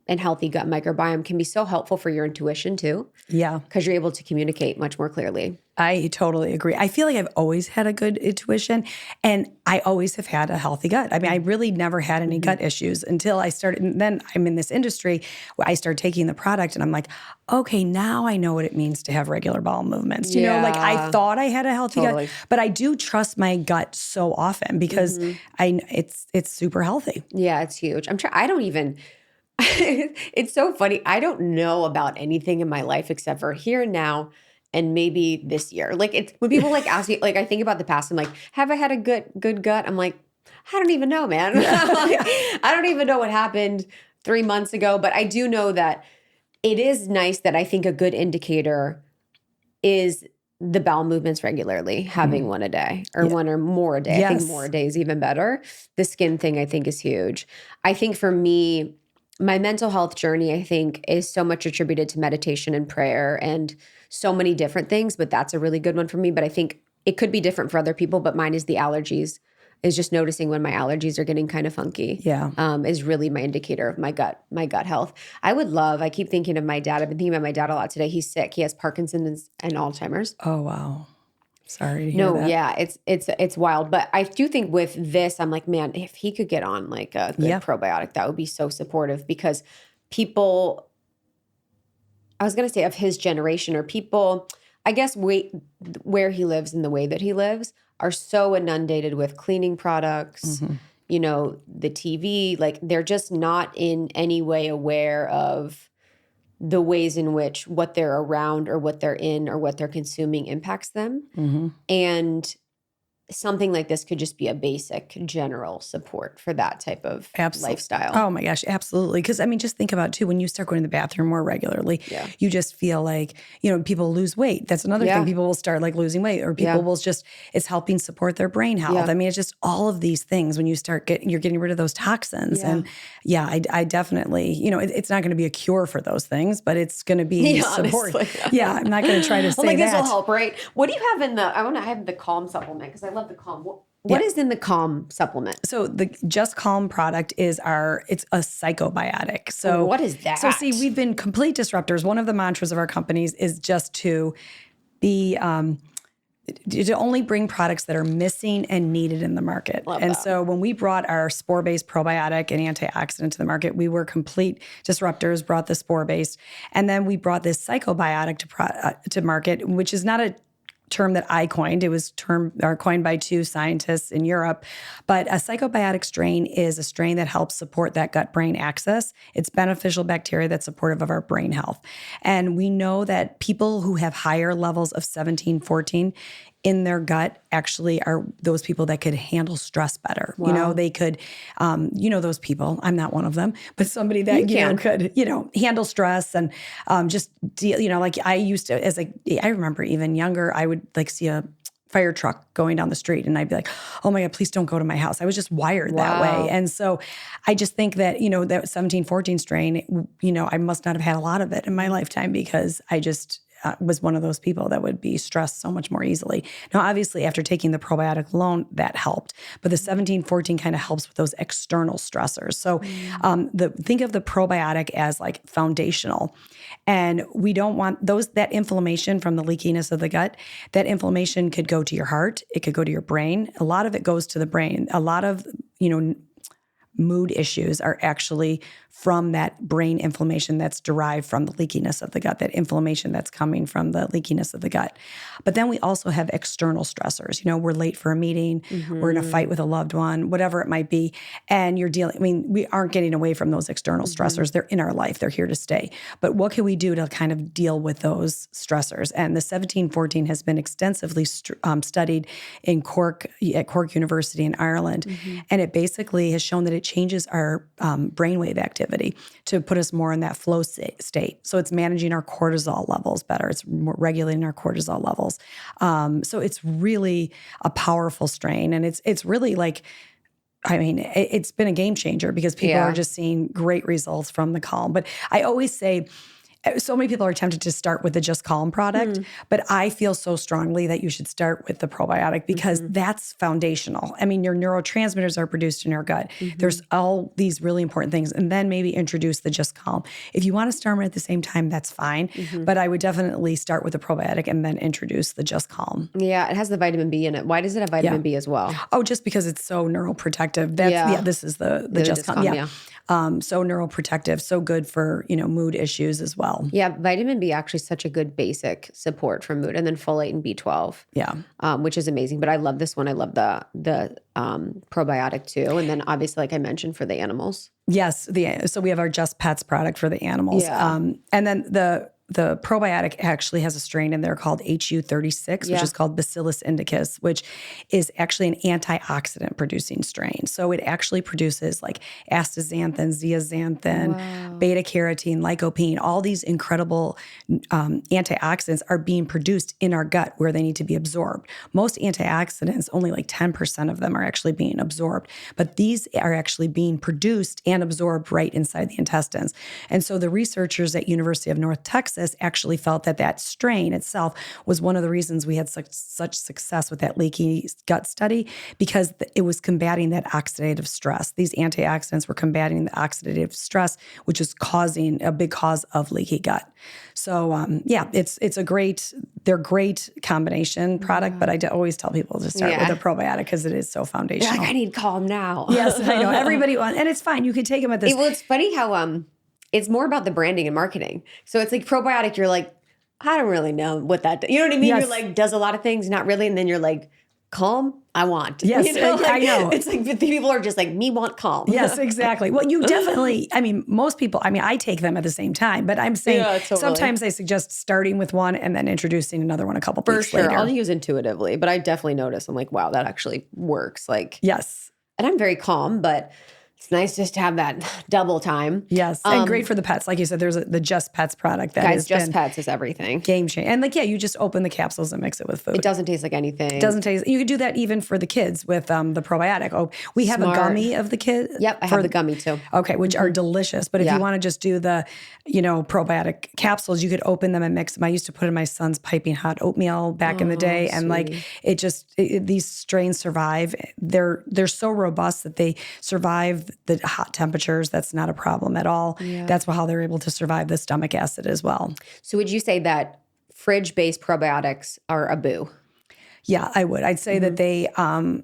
and healthy gut microbiome can be so helpful for your intuition too. Yeah. Because you're able to communicate much more clearly. I totally agree. I feel like I've always had a good intuition, and I always have had a healthy gut. I mean, I really never had any gut issues until I started. And then I'm in this industry where I started taking the product and I'm like, okay, now I know what it means to have regular bowel movements. I thought I had a healthy gut, but I do trust my gut so often because it's super healthy. Yeah, it's huge. I don't even... It's so funny. I don't know about anything in my life except for here and now. and maybe this year. Like it's when people like ask me, like I think about the past, I'm like, have I had a good gut? I'm like, I don't even know, man. Like, I don't even know what happened 3 months ago, but I do know that it is nice that I think a good indicator is the bowel movements regularly, having one a day or one or more a day. Yes. I think more a day is even better. The skin thing I think is huge. I think for me, my mental health journey, I think, is so much attributed to meditation and prayer and so many different things, but that's a really good one for me. But I think it could be different for other people, but mine is the allergies, is just noticing when my allergies are getting kind of funky. Yeah. Is really my indicator of my gut health. I keep thinking of my dad. I've been thinking about my dad a lot today. He's sick. He has Parkinson's and Alzheimer's. Oh, wow. Sorry to hear that. Yeah, it's wild. But I do think with this, I'm like, man, if he could get on like a good probiotic, that would be so supportive because people, I was going to say of his generation or people, I guess where he lives and the way that he lives are so inundated with cleaning products, you know, the TV, like they're just not in any way aware of the ways in which what they're around or what they're in or what they're consuming impacts them. And something like this could just be a basic general support for that type of lifestyle. Oh my gosh, absolutely. Because I mean, just think about too, when you start going to the bathroom more regularly, you just feel like, you know, people lose weight. That's another thing. People will start like losing weight or people will just, it's helping support their brain health. I mean, it's just all of these things when you start you're getting rid of those toxins. And I definitely, you know, it's not going to be a cure for those things, but it's going to be support. I'm not going to try to say like that. This will help, right? What do you have in I have the Calm supplement because I love the Calm. What is in the Calm supplement? So the Just Calm product it's a psychobiotic. So what is that? So see, we've been complete disruptors. One of the mantras of our companies is just to be, to only bring products that are missing and needed in the market. So when we brought our spore-based probiotic and antioxidant to the market, we were complete disruptors, brought the spore-based. And then we brought this psychobiotic to market, which is not a term that I coined. It was coined by two scientists in Europe. But a psychobiotic strain is a strain that helps support that gut-brain axis. It's beneficial bacteria that's supportive of our brain health. And we know that people who have higher levels of 17-14 in their gut actually are those people that could handle stress better. You know, they could, you know, those people, I'm not one of them, but somebody that, you know, could, you know, handle stress and just deal, you know, like I used to, I remember even younger, I would like see a fire truck going down the street and I'd be like, oh my God, please don't go to my house. I was just wired that way. And so I just think that, you know, that 17-14 strain, you know, I must not have had a lot of it in my lifetime because I just was one of those people that would be stressed so much more easily. Now, obviously, after taking the probiotic alone, that helped. But the 17-14 kind of helps with those external stressors. So think of the probiotic as like foundational. And we don't want that inflammation from the leakiness of the gut, that inflammation could go to your heart. It could go to your brain. A lot of it goes to the brain. A lot of, you know, mood issues are actually from that brain inflammation that's derived from the leakiness of the gut, that inflammation that's coming from the leakiness of the gut. But then we also have external stressors. You know, we're late for a meeting, we're in a fight with a loved one, whatever it might be. And we aren't getting away from those external stressors. They're in our life. They're here to stay. But what can we do to kind of deal with those stressors? And the 17-14 has been extensively studied at Cork University in Ireland. And it basically has shown that it changes our brainwave activity to put us more in that flow state. So it's managing our cortisol levels better. It's more regulating our cortisol levels. So it's really a powerful strain. And it's really like, I mean, it's been a game changer because people are just seeing great results from the Calm. But I always say, so many people are tempted to start with the Just Calm product, but I feel so strongly that you should start with the probiotic because that's foundational. I mean, your neurotransmitters are produced in your gut. There's all these really important things. And then maybe introduce the Just Calm. If you want to start them at the same time, that's fine. But I would definitely start with the probiotic and then introduce the Just Calm. Yeah, it has the vitamin B in it. Why does it have vitamin B as well? Oh, just because it's so neuroprotective. This is the Just Calm. So neuroprotective, so good for, you know, mood issues as well. Yeah, vitamin B actually is such a good basic support for mood, and then folate and B12. Which is amazing. But I love this one. I love the probiotic too, and then obviously, like I mentioned, for the animals. Yes, so we have our Just Pets product for the animals, and then the the probiotic actually has a strain in there called HU36, which is called Bacillus indicus, which is actually an antioxidant producing strain. So it actually produces like astaxanthin, zeaxanthin, beta carotene, lycopene, all these incredible antioxidants are being produced in our gut where they need to be absorbed. Most antioxidants, only like 10% of them are actually being absorbed, but these are actually being produced and absorbed right inside the intestines. And so the researchers at University of North Texas actually felt that that strain itself was one of the reasons we had such success with that leaky gut study, because it was combating that oxidative stress. These antioxidants were combating the oxidative stress, which is causing a big cause of leaky gut. So they're great combination product, but I always tell people to start with a probiotic because it is so foundational. You're like, I need calm now. Yes, I know. Everybody wants, and it's fine. You can take them at this. Well, it's funny how it's more about the branding and marketing. So it's like probiotic, you're like, I don't really know what that does. You know what I mean? Yes. You're like, does a lot of things, not really. And then you're like, calm, I want. Yes, you know, I know. It's like people are just like, me want calm. Yes, exactly. Well, you definitely, most people, I take them at the same time, but I'm saying sometimes I suggest starting with one and then introducing another one a couple weeks later. I'll use intuitively, but I definitely notice, I'm like, wow, that actually works. Like, yes. And I'm very calm, but it's nice just to have that double time. Yes, and great for the pets. Like you said, there's the Just Pets product. Just Pets is everything. Game changer. And you just open the capsules and mix it with food. It doesn't taste like anything. It doesn't taste. You could do that even for the kids with the probiotic. Oh, we have a gummy of the kid. Yep, I have the gummy too. Okay, which are delicious. But if you want to just do the, probiotic capsules, you could open them and mix them. I used to put in my son's piping hot oatmeal back in the day, and these strains survive. They're so robust that they survive the hot temperatures. That's not a problem at all. Yeah. That's how they're able to survive the stomach acid as well. So would you say that fridge-based probiotics are a boo? Yeah, I would. I'd say that they are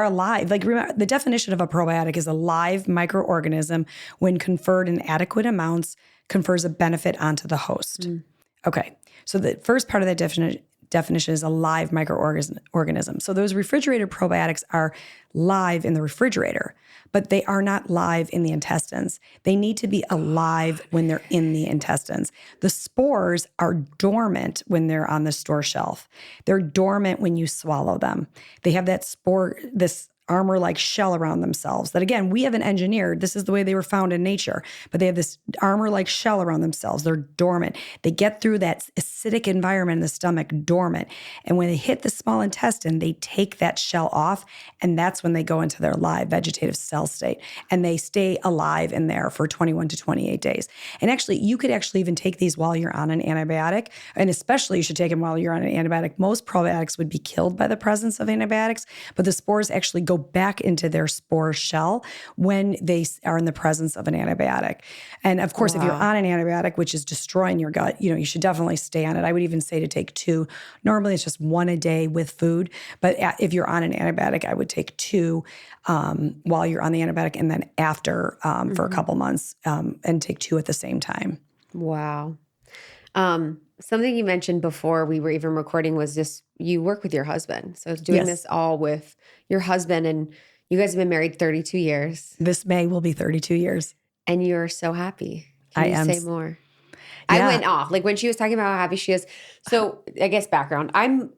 alive. Like, remember, the definition of a probiotic is a live microorganism when conferred in adequate amounts confers a benefit onto the host. Okay. So the first part of that definition is a live microorganism. So those refrigerated probiotics are live in the refrigerator, but they are not live in the intestines. They need to be alive when they're in the intestines. The spores are dormant when they're on the store shelf. They're dormant when you swallow them. They have that this armor-like shell around themselves that, again, we haven't engineered. This is the way they were found in nature, but they have this armor-like shell around themselves. They're dormant. They get through that acidic environment in the stomach dormant. And when they hit the small intestine, they take that shell off, and that's when they go into their live vegetative cell state. And they stay alive in there for 21 to 28 days. And actually, you could actually even take these while you're on an antibiotic, and especially you should take them while you're on an antibiotic. Most probiotics would be killed by the presence of antibiotics, but the spores actually go back into their spore shell when they are in the presence of an antibiotic. And of course, if you're on an antibiotic, which is destroying your gut, you should definitely stay on it. I would even say to take 2. Normally, it's just 1 a day with food. But if you're on an antibiotic, I would take 2 while you're on the antibiotic, and then after for a couple months, and take 2 at the same time. Wow. Something you mentioned before we were even recording was just you work with your husband. So doing this all with your husband, and you guys have been married 32 years. This May will be 32 years. And you're so happy. Can you say more? Yeah. I went off. Like when she was talking about how happy she is. So I guess background. I'm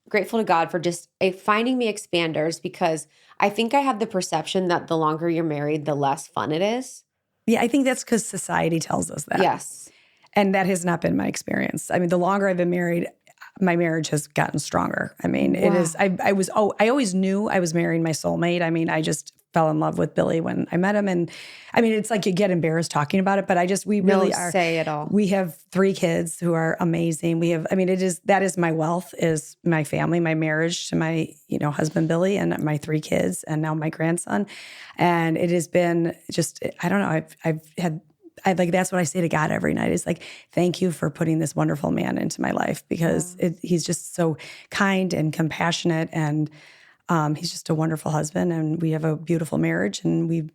grateful to God for just finding me expanders, because I think I have the perception that the longer you're married, the less fun it is. Yeah, I think that's because society tells us that. Yes. And that has not been my experience. I mean, the longer I've been married, my marriage has gotten stronger. I mean, it is, I always knew I was marrying my soulmate. I mean, I just fell in love with Billy when I met him. And I mean, it's like you get embarrassed talking about it, but we really are. Say it all. We have 3 kids who are amazing. That is my wealth, is my family, my marriage to my, husband, Billy, and my 3 kids, and now my grandson. And it has been just, I don't know, that's what I say to God every night, is like, thank you for putting this wonderful man into my life, because he's just so kind and compassionate, and he's just a wonderful husband, and we have a beautiful marriage, and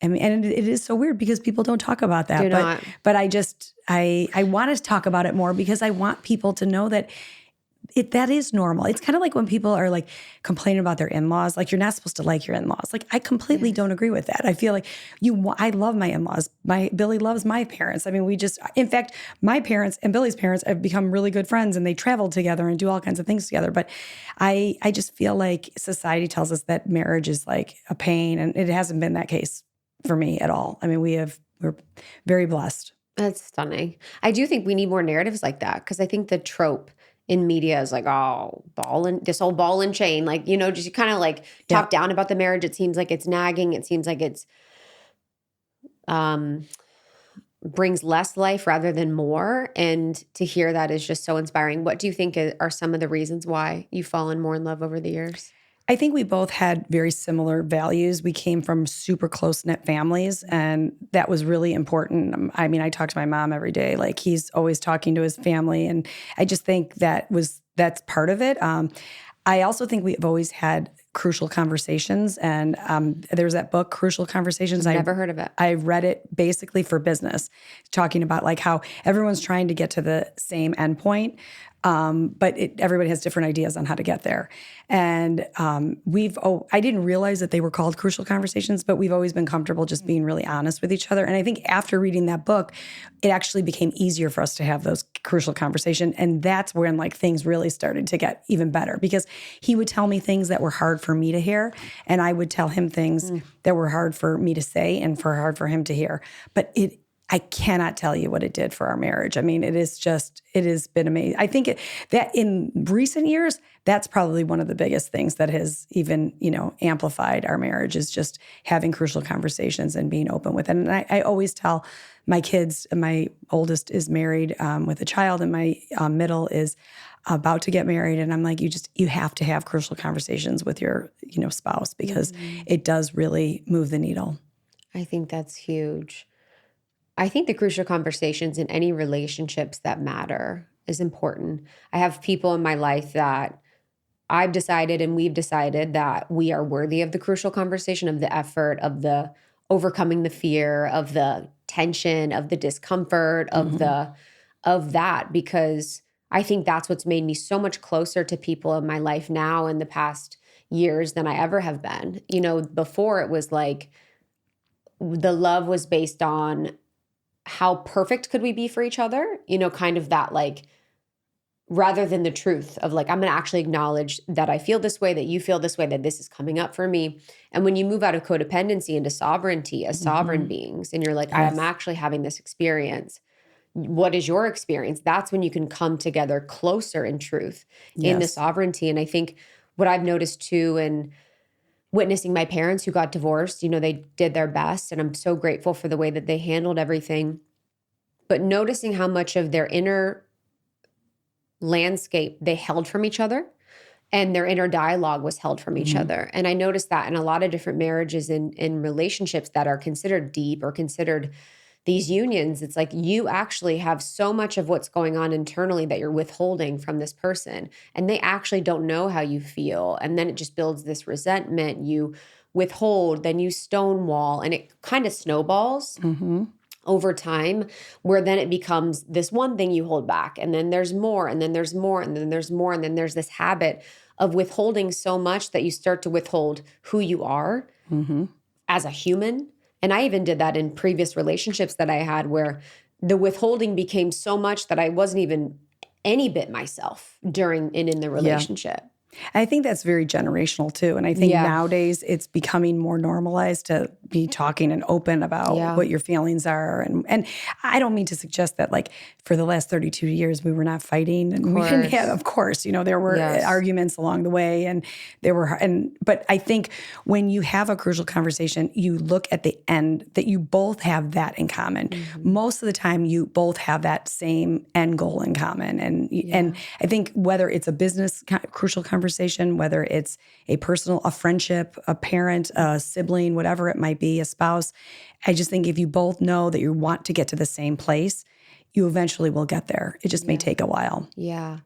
it is so weird because people don't talk about that. But I want to talk about it more, because I want people to know that that is normal. It's kind of like when people are like complaining about their in-laws, like you're not supposed to like your in-laws. Like I completely don't agree with that. I feel like I love my in-laws. Billy loves my parents. I mean, in fact, my parents and Billy's parents have become really good friends and they travel together and do all kinds of things together. But I just feel like society tells us that marriage is like a pain, and it hasn't been that case for me at all. I mean, we're very blessed. That's stunning. I do think we need more narratives like that, because I think the trope in media is like, oh, this whole ball and chain, like, just kind of like talk down about the marriage. It seems like it's nagging. It seems like it's brings less life rather than more. And to hear that is just so inspiring. What do you think are some of the reasons why you've fallen more in love over the years? I think we both had very similar values. We came from super close-knit families, and that was really important. I mean, I talk to my mom every day. Like, he's always talking to his family, and I just think that's part of it. I also think we've always had crucial conversations, and there's that book, Crucial Conversations. I've never heard of it. I read it basically for business, talking about like how everyone's trying to get to the same endpoint, but everybody has different ideas on how to get there. And I didn't realize that they were called Crucial Conversations, but we've always been comfortable just being really honest with each other. And I think after reading that book, it actually became easier for us to have those crucial conversations. And that's when like things really started to get even better, because he would tell me things that were hard for me to hear, and I would tell him things that were hard for me to say and hard for him to hear. But I cannot tell you what it did for our marriage. I mean, it has been amazing. I think that in recent years, that's probably one of the biggest things that has even, amplified our marriage, is just having crucial conversations and being open with it. And I always tell my kids, my oldest is married with a child, and my middle is about to get married. And I'm like, you have to have crucial conversations with your, spouse, because it does really move the needle. I think that's huge. I think the crucial conversations in any relationships that matter is important. I have people in my life that I've decided and we've decided that we are worthy of the crucial conversation, of the effort, of the overcoming the fear, of the tension, of the discomfort, of that, because I think that's what's made me so much closer to people in my life now in the past years than I ever have been. Before it was like the love was based on how perfect could we be for each other, kind of that, like, rather than the truth of like, I'm going to actually acknowledge that I feel this way, that you feel this way, that this is coming up for me. And when you move out of codependency into sovereignty as sovereign beings, and you're like, I am actually having this experience. What is your experience? That's when you can come together closer in truth, in the sovereignty. And I think what I've noticed too, and witnessing my parents who got divorced, they did their best, and I'm so grateful for the way that they handled everything. But noticing how much of their inner landscape they held from each other, and their inner dialogue was held from each other. And I noticed that in a lot of different marriages and in relationships that are considered deep or considered these unions, it's like you actually have so much of what's going on internally that you're withholding from this person, and they actually don't know how you feel. And then it just builds this resentment. You withhold, then you stonewall, and it kind of snowballs over time, where then it becomes this one thing you hold back, and then there's more, and then there's more, and then there's more, and then there's this habit of withholding so much that you start to withhold who you are as a human. And I even did that in previous relationships that I had, where the withholding became so much that I wasn't even any bit myself during and in the relationship. I think that's very generational too. And I think nowadays it's becoming more normalized to be talking and open about what your feelings are. And I don't mean to suggest that like for the last 32 years we were not fighting. And we didn't have, of course, there were arguments along the way, and but I think when you have a crucial conversation, you look at the end that you both have that in common. Most of the time you both have that same end goal in common. And I think whether it's a business crucial conversation, whether it's a personal, a friendship, a parent, a sibling, whatever it might be, a spouse, I just think if you both know that you want to get to the same place, you eventually will get there. It just may take a while. Yeah.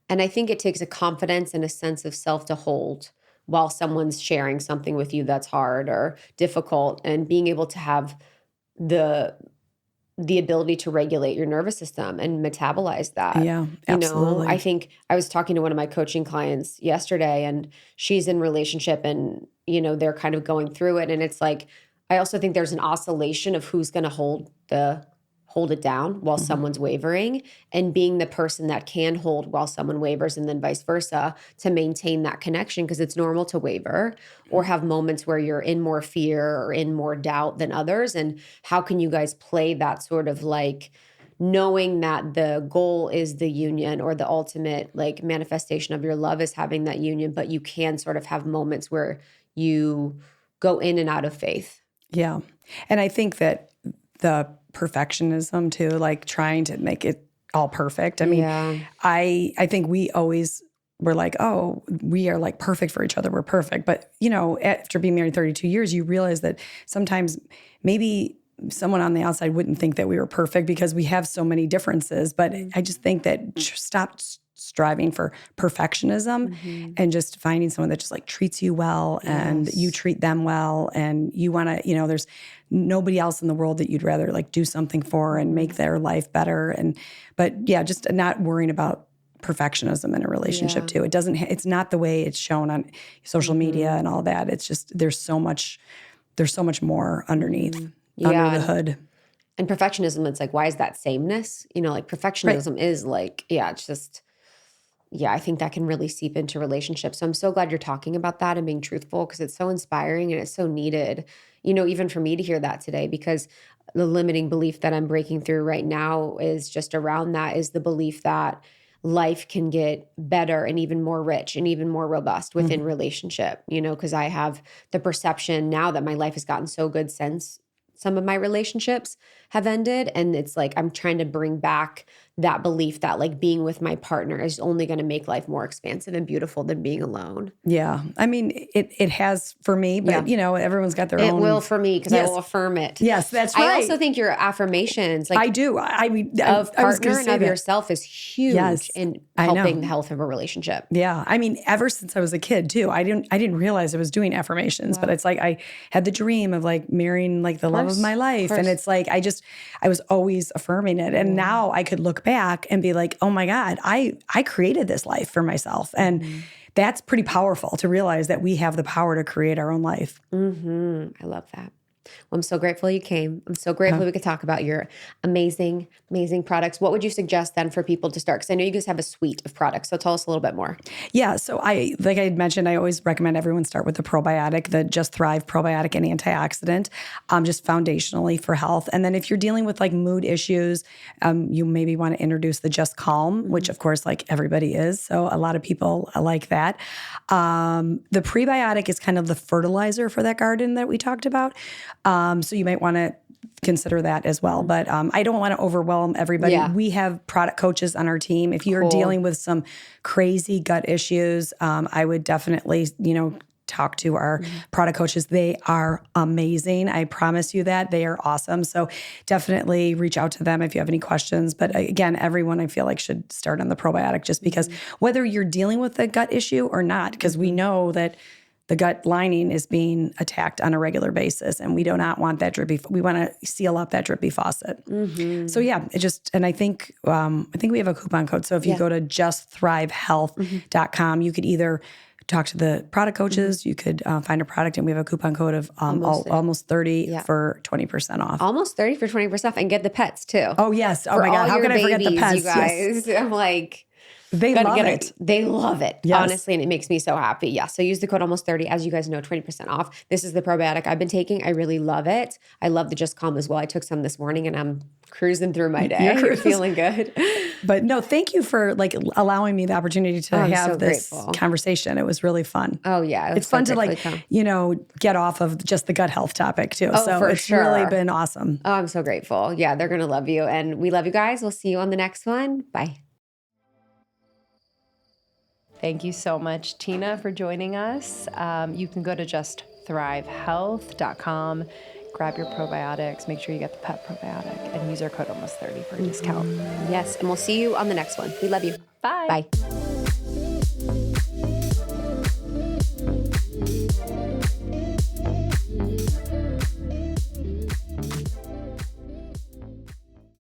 And I think it takes a confidence and a sense of self to hold while someone's sharing something with you that's hard or difficult, and being able to have the the ability to regulate your nervous system and metabolize that. Yeah, absolutely. I think I was talking to one of my coaching clients yesterday, and she's in relationship, and, they're kind of going through it. And it's like, I also think there's an oscillation of who's going to hold it down while someone's wavering, and being the person that can hold while someone wavers, and then vice versa, to maintain that connection, because it's normal to waver or have moments where you're in more fear or in more doubt than others. And how can you guys play that sort of like knowing that the goal is the union, or the ultimate like manifestation of your love is having that union, but you can sort of have moments where you go in and out of faith. Yeah. And I think that the perfectionism too, like trying to make it all perfect. I mean, I think we always were like, oh, we are like perfect for each other. We're perfect. But, after being married 32 years, you realize that sometimes maybe someone on the outside wouldn't think that we were perfect because we have so many differences. But I just think that stop striving for perfectionism and just finding someone that just like treats you well and you treat them well, and you want to, there's nobody else in the world that you'd rather like do something for and make their life better. But just not worrying about perfectionism in a relationship too. It's not the way it's shown on social media and all that. It's just, there's so much more underneath, under the hood. And perfectionism, it's like, why is that sameness? Like perfectionism is like, it's just, I think that can really seep into relationships. So I'm so glad you're talking about that and being truthful, because it's so inspiring and it's so needed, even for me to hear that today, because the limiting belief that I'm breaking through right now is just around that, is the belief that life can get better and even more rich and even more robust within relationship, because I have the perception now that my life has gotten so good since some of my relationships have ended. And it's like, I'm trying to bring back that belief that like being with my partner is only going to make life more expansive and beautiful than being alone. Yeah. I mean, it has for me, but everyone's got their own. It will for me, because I will affirm it. Yes, that's right. I also think your affirmations, like I do. I mean, of I was partner and of yourself is huge in helping the health of a relationship. Yeah. I mean, ever since I was a kid too, I didn't realize I was doing affirmations, but it's like, I had the dream of like marrying like the love of my life. And it's like, I was always affirming it. And now I could look back and be like, oh my God, I created this life for myself. And that's pretty powerful to realize that we have the power to create our own life. I love that. Well, I'm so grateful you came. I'm so grateful we could talk about your amazing, amazing products. What would you suggest then for people to start? Because I know you guys have a suite of products. So tell us a little bit more. Yeah. So like I had mentioned, I always recommend everyone start with the probiotic, the Just Thrive probiotic and antioxidant, just foundationally for health. And then if you're dealing with like mood issues, you maybe want to introduce the Just Calm, which of course like everybody is. So a lot of people like that. The prebiotic is kind of the fertilizer for that garden that we talked about. So you might want to consider that as well. But I don't want to overwhelm everybody. Yeah. We have product coaches on our team. If you're dealing with some crazy gut issues, I would definitely, talk to our product coaches. They are amazing. I promise you that. They are awesome. So definitely reach out to them if you have any questions. But again, everyone I feel like should start on the probiotic, just because whether you're dealing with a gut issue or not, because we know that the gut lining is being attacked on a regular basis, and we do not want that drippy. We want to seal up that drippy faucet. So yeah, and I think we have a coupon code. So if you go to justthrivehealth.com, you could either talk to the product coaches, you could find a product, and we have a coupon code of almost 30 for 20% off. Almost 30 for 20% off, and get the pets too. Oh yes. Oh my God. How can I forget the pets? You guys. Yes. I'm like, they love it. They love it, honestly, and it makes me so happy. Yeah, so use the code almost 30. As you guys know, 20% off. This is the probiotic I've been taking. I really love it. I love the Just Calm as well. I took some this morning, and I'm cruising through my day. You're feeling good. But no, thank you for like allowing me the opportunity to have this conversation. It was really fun. Oh yeah, it's fun to like get off of just the gut health topic too. Oh, so for it's sure. really been awesome. Oh, I'm so grateful. Yeah, they're gonna love you, and we love you guys. We'll see you on the next one. Bye. Thank you so much, Tina, for joining us. You can go to justthrivehealth.com, grab your probiotics, make sure you get the pet probiotic, and use our code almost 30 for a discount. Yes, and we'll see you on the next one. We love you. Bye. Bye.